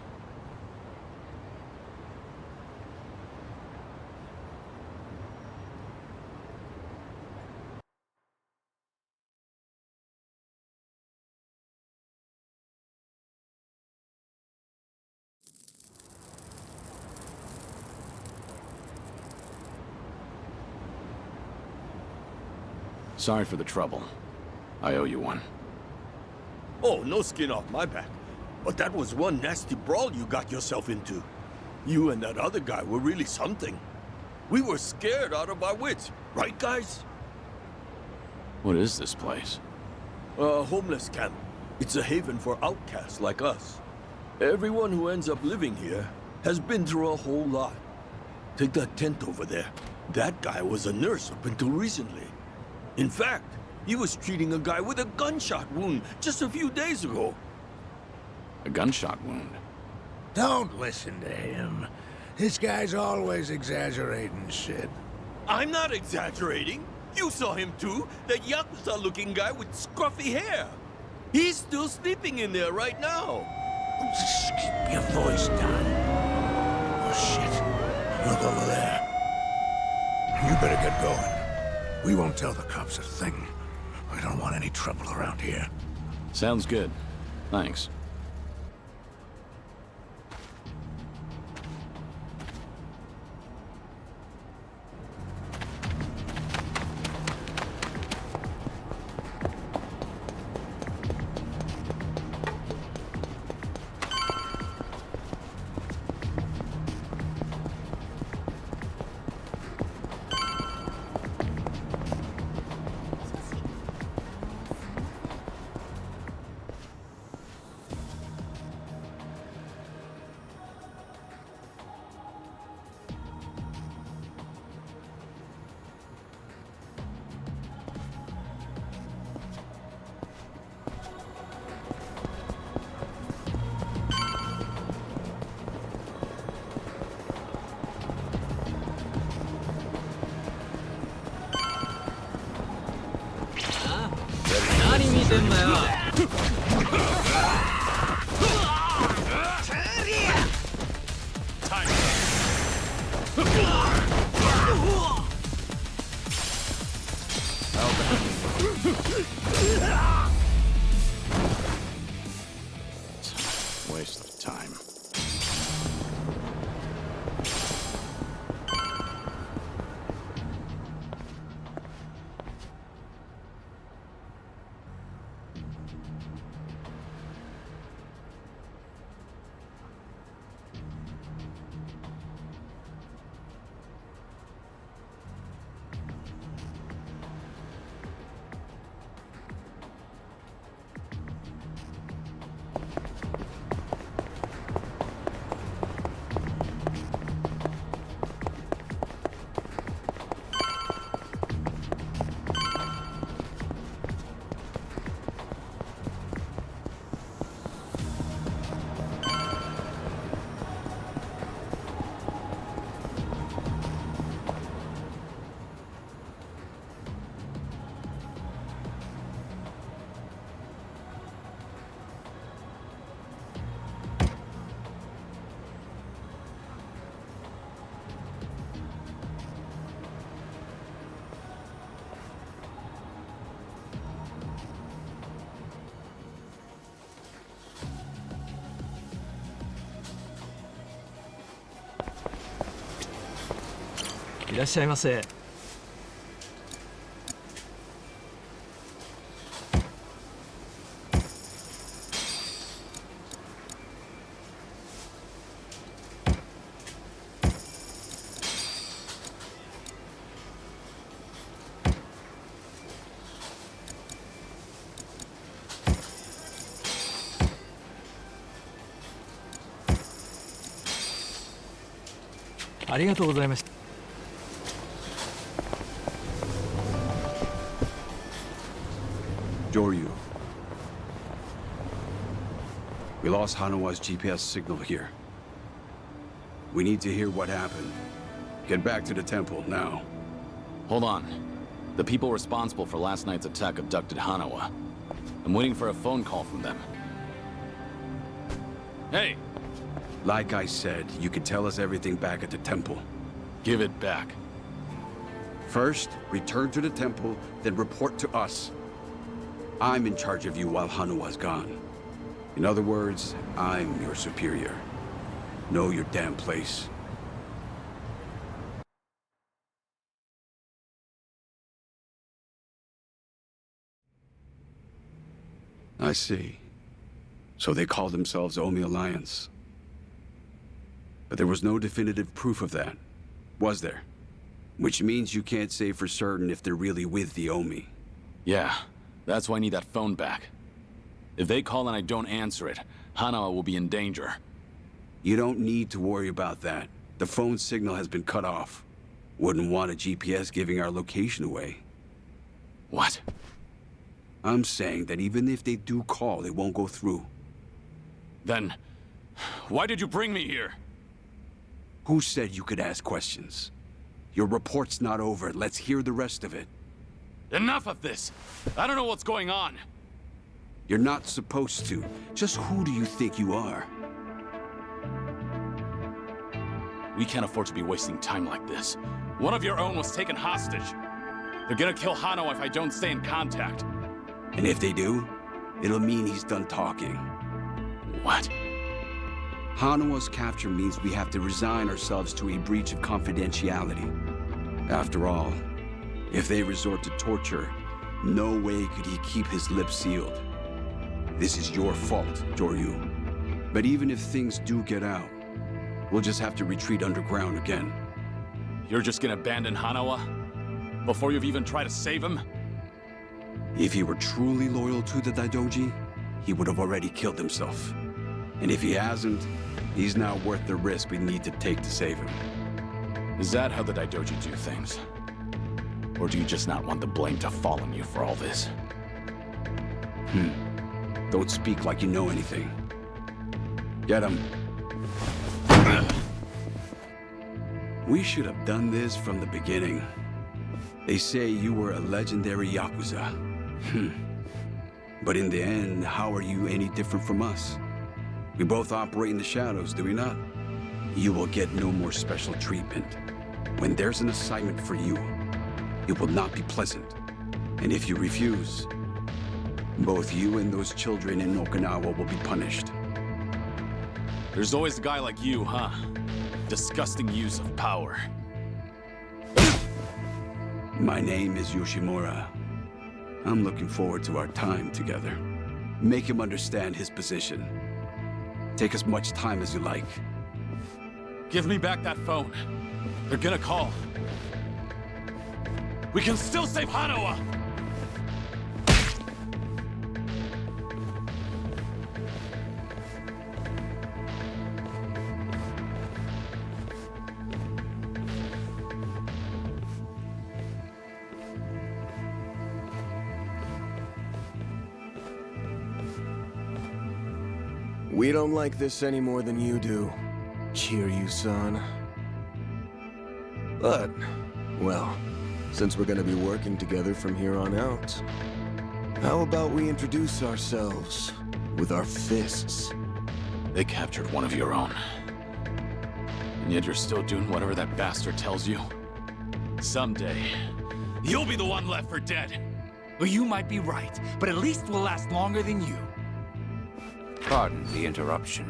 Sorry for the trouble. I owe you one. Oh, no skin off my back. But that was one nasty brawl you got yourself into. You and that other guy were really something. We were scared out of our wits, right, guys? What is this place? A homeless camp. It's a haven for outcasts like us. Everyone who ends up living here has been through a whole lot. Take that tent over there. That guy was a nurse up until recently. In fact, he was treating a guy with a gunshot wound just a few days ago. A gunshot wound? Don't listen to him. This guy's always exaggerating shit. I'm not exaggerating. You saw him too, that yakuza-looking guy with scruffy hair. He's still sleeping in there right now. Just keep your voice down. Oh, shit. Look over there. You better get going. We won't tell the cops a thing. We don't want any trouble around here. Sounds good. Thanks. Waste of time. いらっしゃいませ。ありがとうございました。Joryu. We lost Hanawa's GPS signal here. We need to hear what happened. Get back to the temple, now. Hold on. The people responsible for last night's attack abducted Hanawa. I'm waiting for a phone call from them. Hey! Like I said, you can tell us everything back at the temple. Give it back. First, return to the temple, then report to us. I'm in charge of you while Hanawa's gone. In other words, I'm your superior. Know your damn place. I see. So they call themselves Omi Alliance. But there was no definitive proof of that, was there? Which means you can't say for certain if they're really with the Omi. Yeah, that's why I need that phone back. If they call and I don't answer it, Hanawa will be in danger. You don't need to worry about that. The phone signal has been cut off. Wouldn't want a GPS giving our location away. What? I'm saying that even if they do call, it won't go through. Then, why did you bring me here? Who said you could ask questions? Your report's not over. Let's hear the rest of it. Enough of this! I don't know what's going on! You're not supposed to. Just who do you think you are? We can't afford to be wasting time like this. One of your own was taken hostage. They're gonna kill Hanawa if I don't stay in contact. And if they do, it'll mean he's done talking. What? Hanawa's capture means we have to resign ourselves to a breach of confidentiality. After all, if they resort to torture, no way could he keep his lips sealed. This is your fault, Joryu. But even if things do get out, we'll just have to retreat underground again. You're just gonna abandon Hanawa? Before you've even tried to save him? If he were truly loyal to the Daidoji, he would have already killed himself. And if he hasn't, he's not worth the risk we need to take to save him. Is that how the Daidoji do things? Or do you just not want the blame to fall on you for all this? Don't speak like you know anything. Get him. We should have done this from the beginning. They say you were a legendary yakuza. But in the end, how are you any different from us? We both operate in the shadows, do we not? You will get no more special treatment. When there's an assignment for you, it will not be pleasant. And if you refuse, both you and those children in Okinawa will be punished. There's always a guy like you, huh? Disgusting use of power. My name is Yoshimura. I'm looking forward to our time together. Make him understand his position. Take as much time as you like. Give me back that phone. They're gonna call. We can still save Hanawa! We don't like this any more than you do, Kiryu-san. But, well, since we're gonna be working together from here on out, how about we introduce ourselves with our fists? They captured one of your own. And yet you're still doing whatever that bastard tells you? Someday, you'll be the one left for dead. Well, you might be right, but at least we'll last longer than you. Pardon the interruption.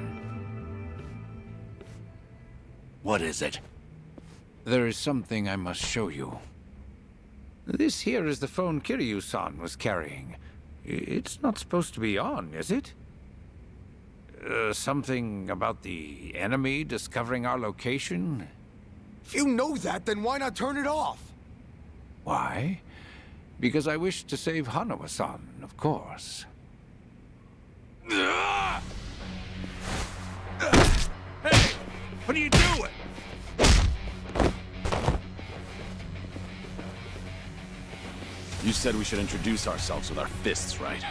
What is it? There is something I must show you. This here is the phone Kiryu-san was carrying. It's not supposed to be on, is it? Something about the enemy discovering our location? If you know that, then why not turn it off? Why? Because I wish to save Hanawa-san, of course. Hey! What are you doing? You said we should introduce ourselves with our fists, right?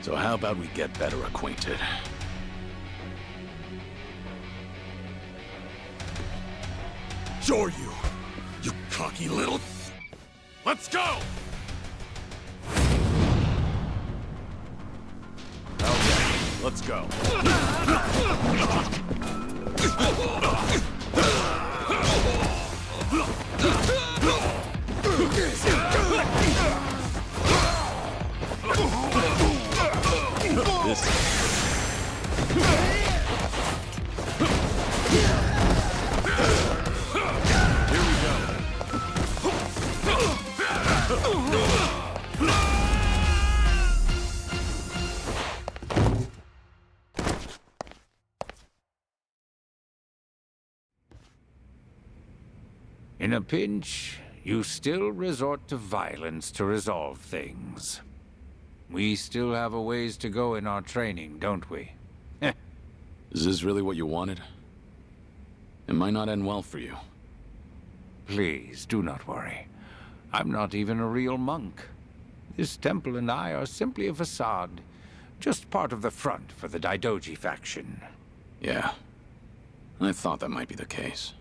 So how about we get better acquainted? Joryu! You cocky little... Let's go! Okay, let's go. In a pinch, you still resort to violence to resolve things. We still have a ways to go in our training, don't we? Is this really what you wanted? It might not end well for you. Please, do not worry. I'm not even a real monk. This temple and I are simply a facade. Just part of the front for the Daidoji faction. Yeah. I thought that might be the case.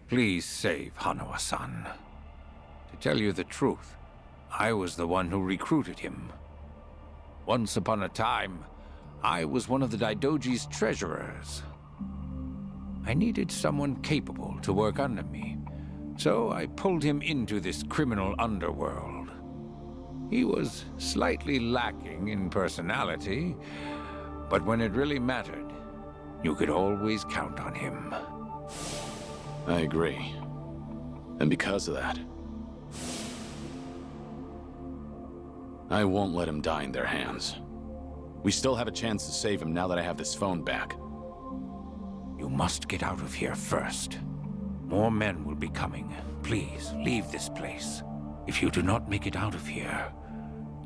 Please save Hanawa-san. To tell you the truth, I was the one who recruited him. Once upon a time, I was one of the Daidoji's treasurers. I needed someone capable to work under me, so I pulled him into this criminal underworld. He was slightly lacking in personality, but when it really mattered, you could always count on him. I agree. And because of that, I won't let him die in their hands. We still have a chance to save him now that I have this phone back. You must get out of here first. More men will be coming. Please, leave this place. If you do not make it out of here,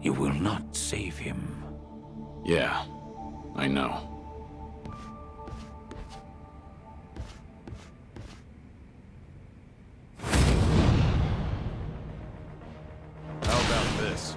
you will not save him. Yeah, I know. How about this?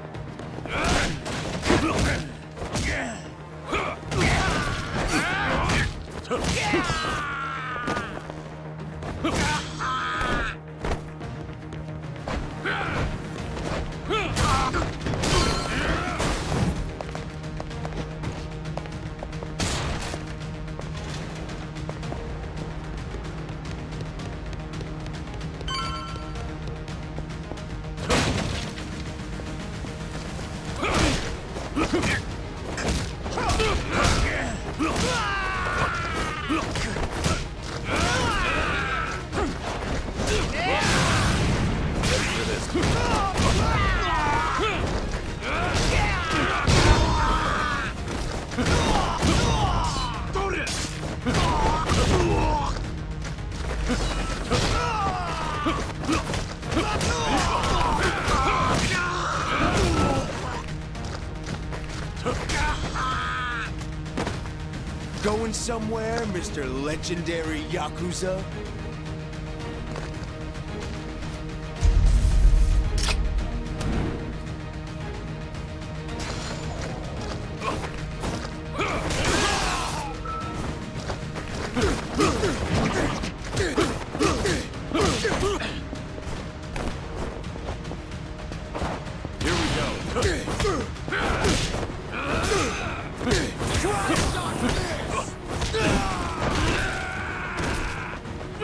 Going somewhere, Mr. Legendary Yakuza?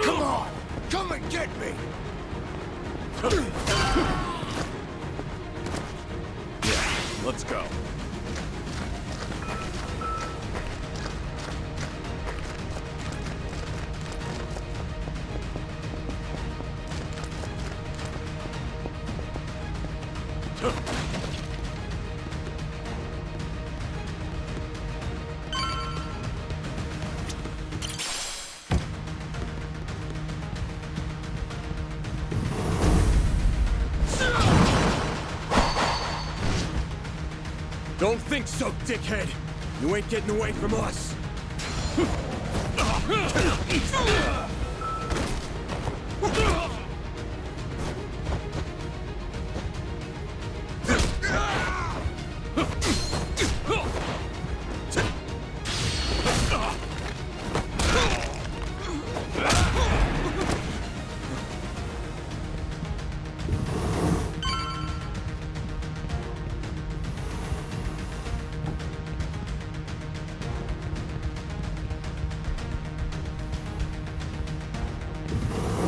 Come Don't think so, dickhead! You ain't getting away from us!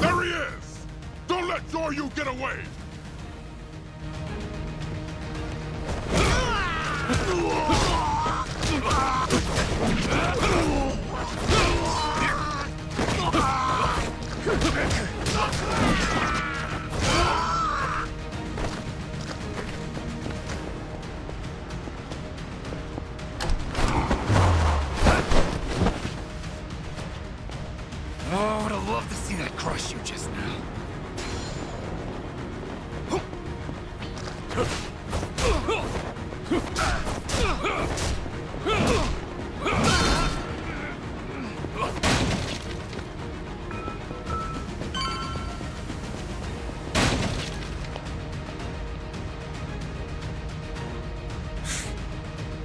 There he is! Don't let Joryu get away! Oh, I would have loved to see that crush you just now.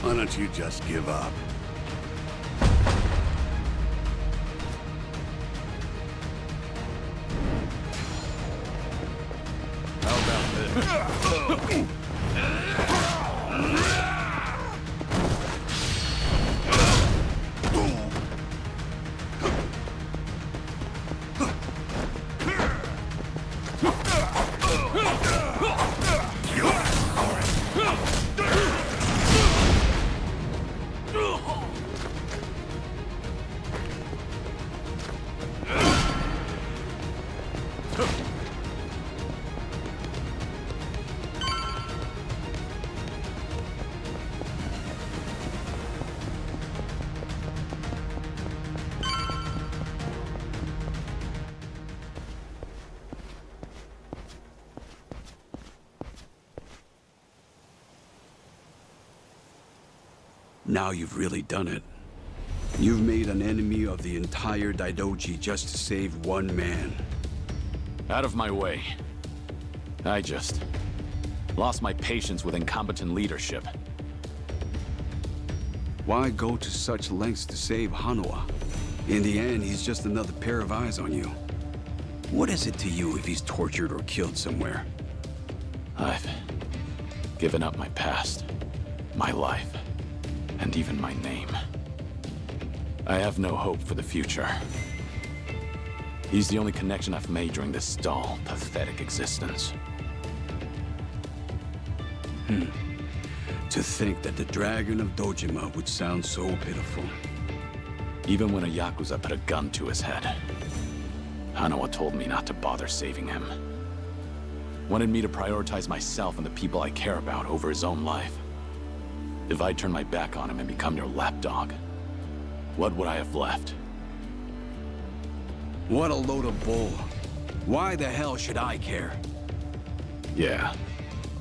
Why don't you just give up? Now you've really done it. You've made an enemy of the entire Daidoji just to save one man. Out of my way. I just lost my patience with incompetent leadership. Why go to such lengths to save Hanawa? In the end, he's just another pair of eyes on you. What is it to you if he's tortured or killed somewhere? I've given up my past, my life, and even my name. I have no hope for the future. He's the only connection I've made during this dull, pathetic existence. To think that the Dragon of Dojima would sound so pitiful. Even when a yakuza put a gun to his head, Hanawa told me not to bother saving him. Wanted me to prioritize myself and the people I care about over his own life. If I turn my back on him and become your lapdog, what would I have left? What a load of bull. Why the hell should I care? Yeah,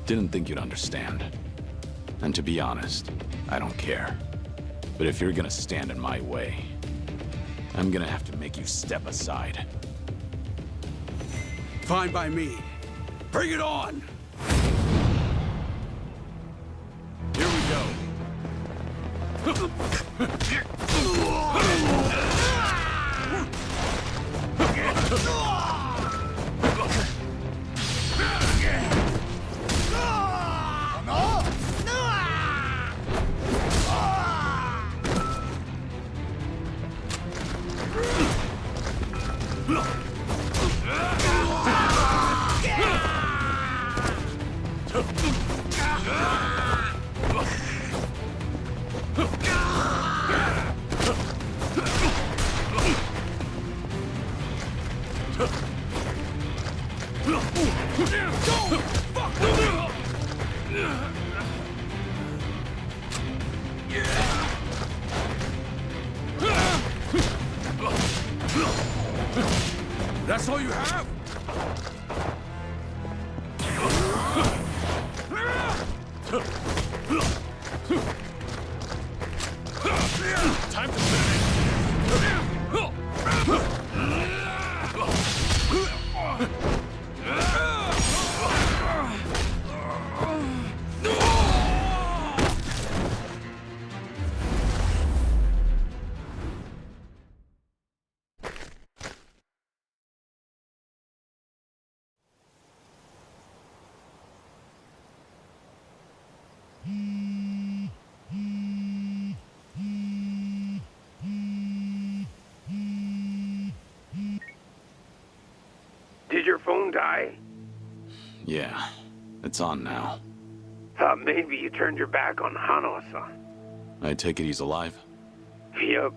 didn't think you'd understand. And to be honest, I don't care. But if you're gonna stand in my way, I'm gonna have to make you step aside. Fine by me. Bring it on! Here we go. That's all you have? Time to finish. Did your phone die? Yeah, it's on now. Thought maybe you turned your back on Hanawa-san. I take it he's alive? Yep.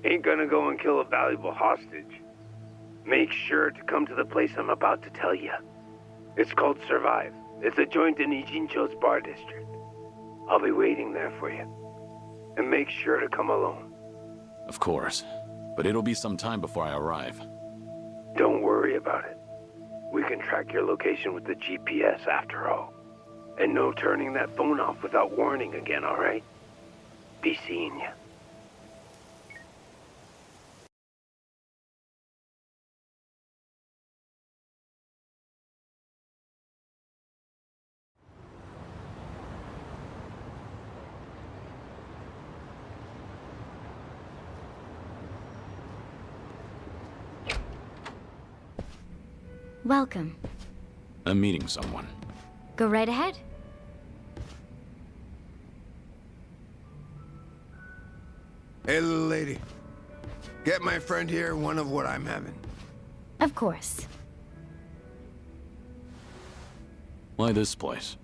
Ain't gonna go and kill a valuable hostage. Make sure to come to the place I'm about to tell you. It's called Survive. It's a joint in Ijincho's bar district. I'll be waiting there for you. And make sure to come alone. Of course. But it'll be some time before I arrive. Don't worry about it. We can track your location with the GPS after all. And no turning that phone off without warning again, alright? Be seeing you. Welcome. I'm meeting someone. Go right ahead. Hey, little lady. Get my friend here one of what I'm having. Of course. Why this place?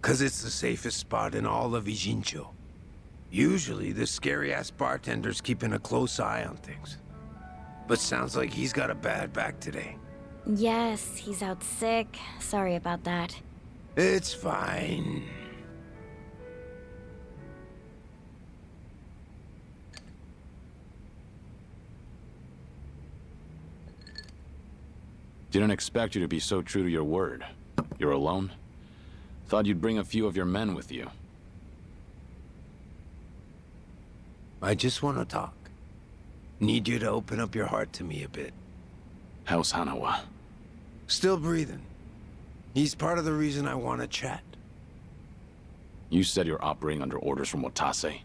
'Cause it's the safest spot in all of Ijincho. Usually, the scary-ass bartender's keeping a close eye on things. But sounds like he's got a bad back today. Yes, he's out sick. Sorry about that. It's fine. Didn't expect you to be so true to your word. You're alone? Thought you'd bring a few of your men with you. I just want to talk. Need you to open up your heart to me a bit. How's Hanawa? Still breathing. He's part of the reason I want to chat. You said you're operating under orders from Watase.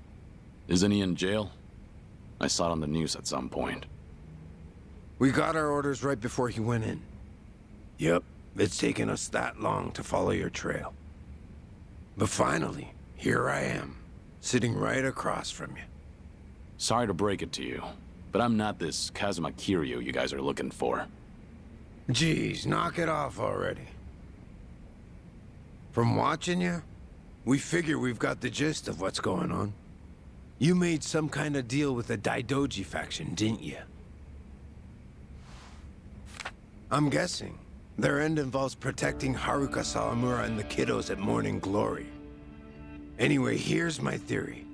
Isn't he in jail? I saw it on the news at some point. We got our orders right before he went in. Yep, it's taken us that long to follow your trail. But finally, here I am, sitting right across from you. Sorry to break it to you, but I'm not this Kazuma Kiryu you guys are looking for. Geez, knock it off already. From watching you, we figure we've got the gist of what's going on. You made some kind of deal with the Daidoji faction, didn't you? I'm guessing their end involves protecting Haruka Sawamura and the kiddos at Morning Glory. Anyway, here's my theory.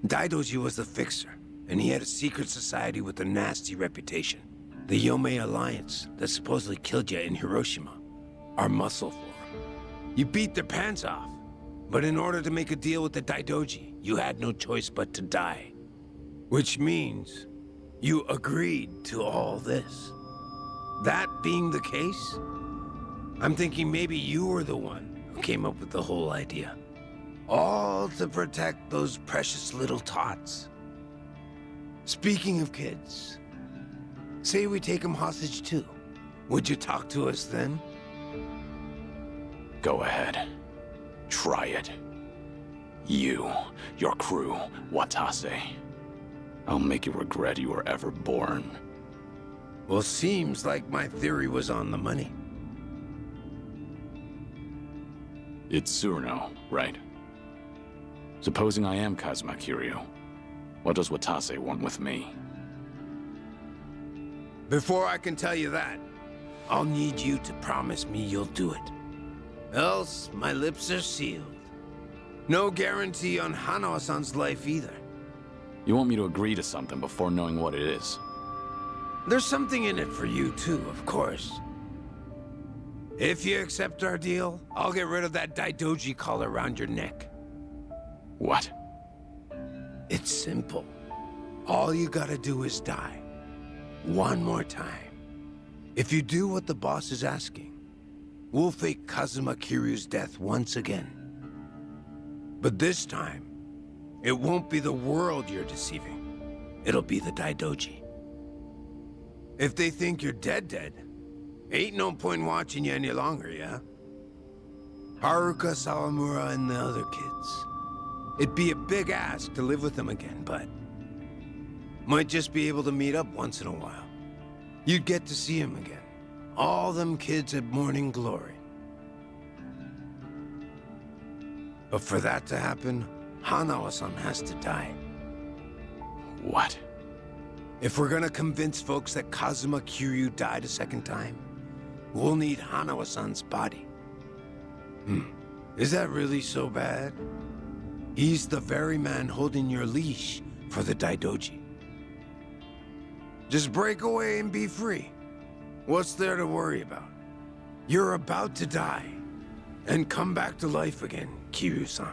Daidoji was the fixer, and he had a secret society with a nasty reputation. The Yomei Alliance that supposedly killed you in Hiroshima. Our muscle for him. You beat their pants off, but in order to make a deal with the Daidoji, you had no choice but to die. Which means you agreed to all this. That being the case, I'm thinking maybe you were the one who came up with the whole idea. All to protect those precious little tots. Speaking of kids, say we take them hostage too. Would you talk to us then? Go ahead. Try it. You, your crew, Watase. I'll make you regret you were ever born. Well, seems like my theory was on the money. It's Tsuruno, right? Supposing I am Kazuma Kiryu, what does Watase want with me? Before I can tell you that, I'll need you to promise me you'll do it. Else, my lips are sealed. No guarantee on Hanawa-san's life either. You want me to agree to something before knowing what it is? There's something in it for you too, of course. If you accept our deal, I'll get rid of that Daidoji collar around your neck. What? It's simple. All you gotta do is die. One more time. If you do what the boss is asking, we'll fake Kazuma Kiryu's death once again. But this time, it won't be the world you're deceiving. It'll be the Daidoji. If they think you're dead, ain't no point watching you any longer, yeah? Haruka, Sawamura, and the other kids. It'd be a big ask to live with them again, but might just be able to meet up once in a while. You'd get to see them again. All them kids at morning glory. But for that to happen, Hanawa-san has to die. What? If we're gonna convince folks that Kazuma Kiryu died a second time, we'll need Hanawa-san's body. Is that really so bad? He's the very man holding your leash for the Daidoji. Just break away and be free. What's there to worry about? You're about to die and come back to life again, Kiryu-san.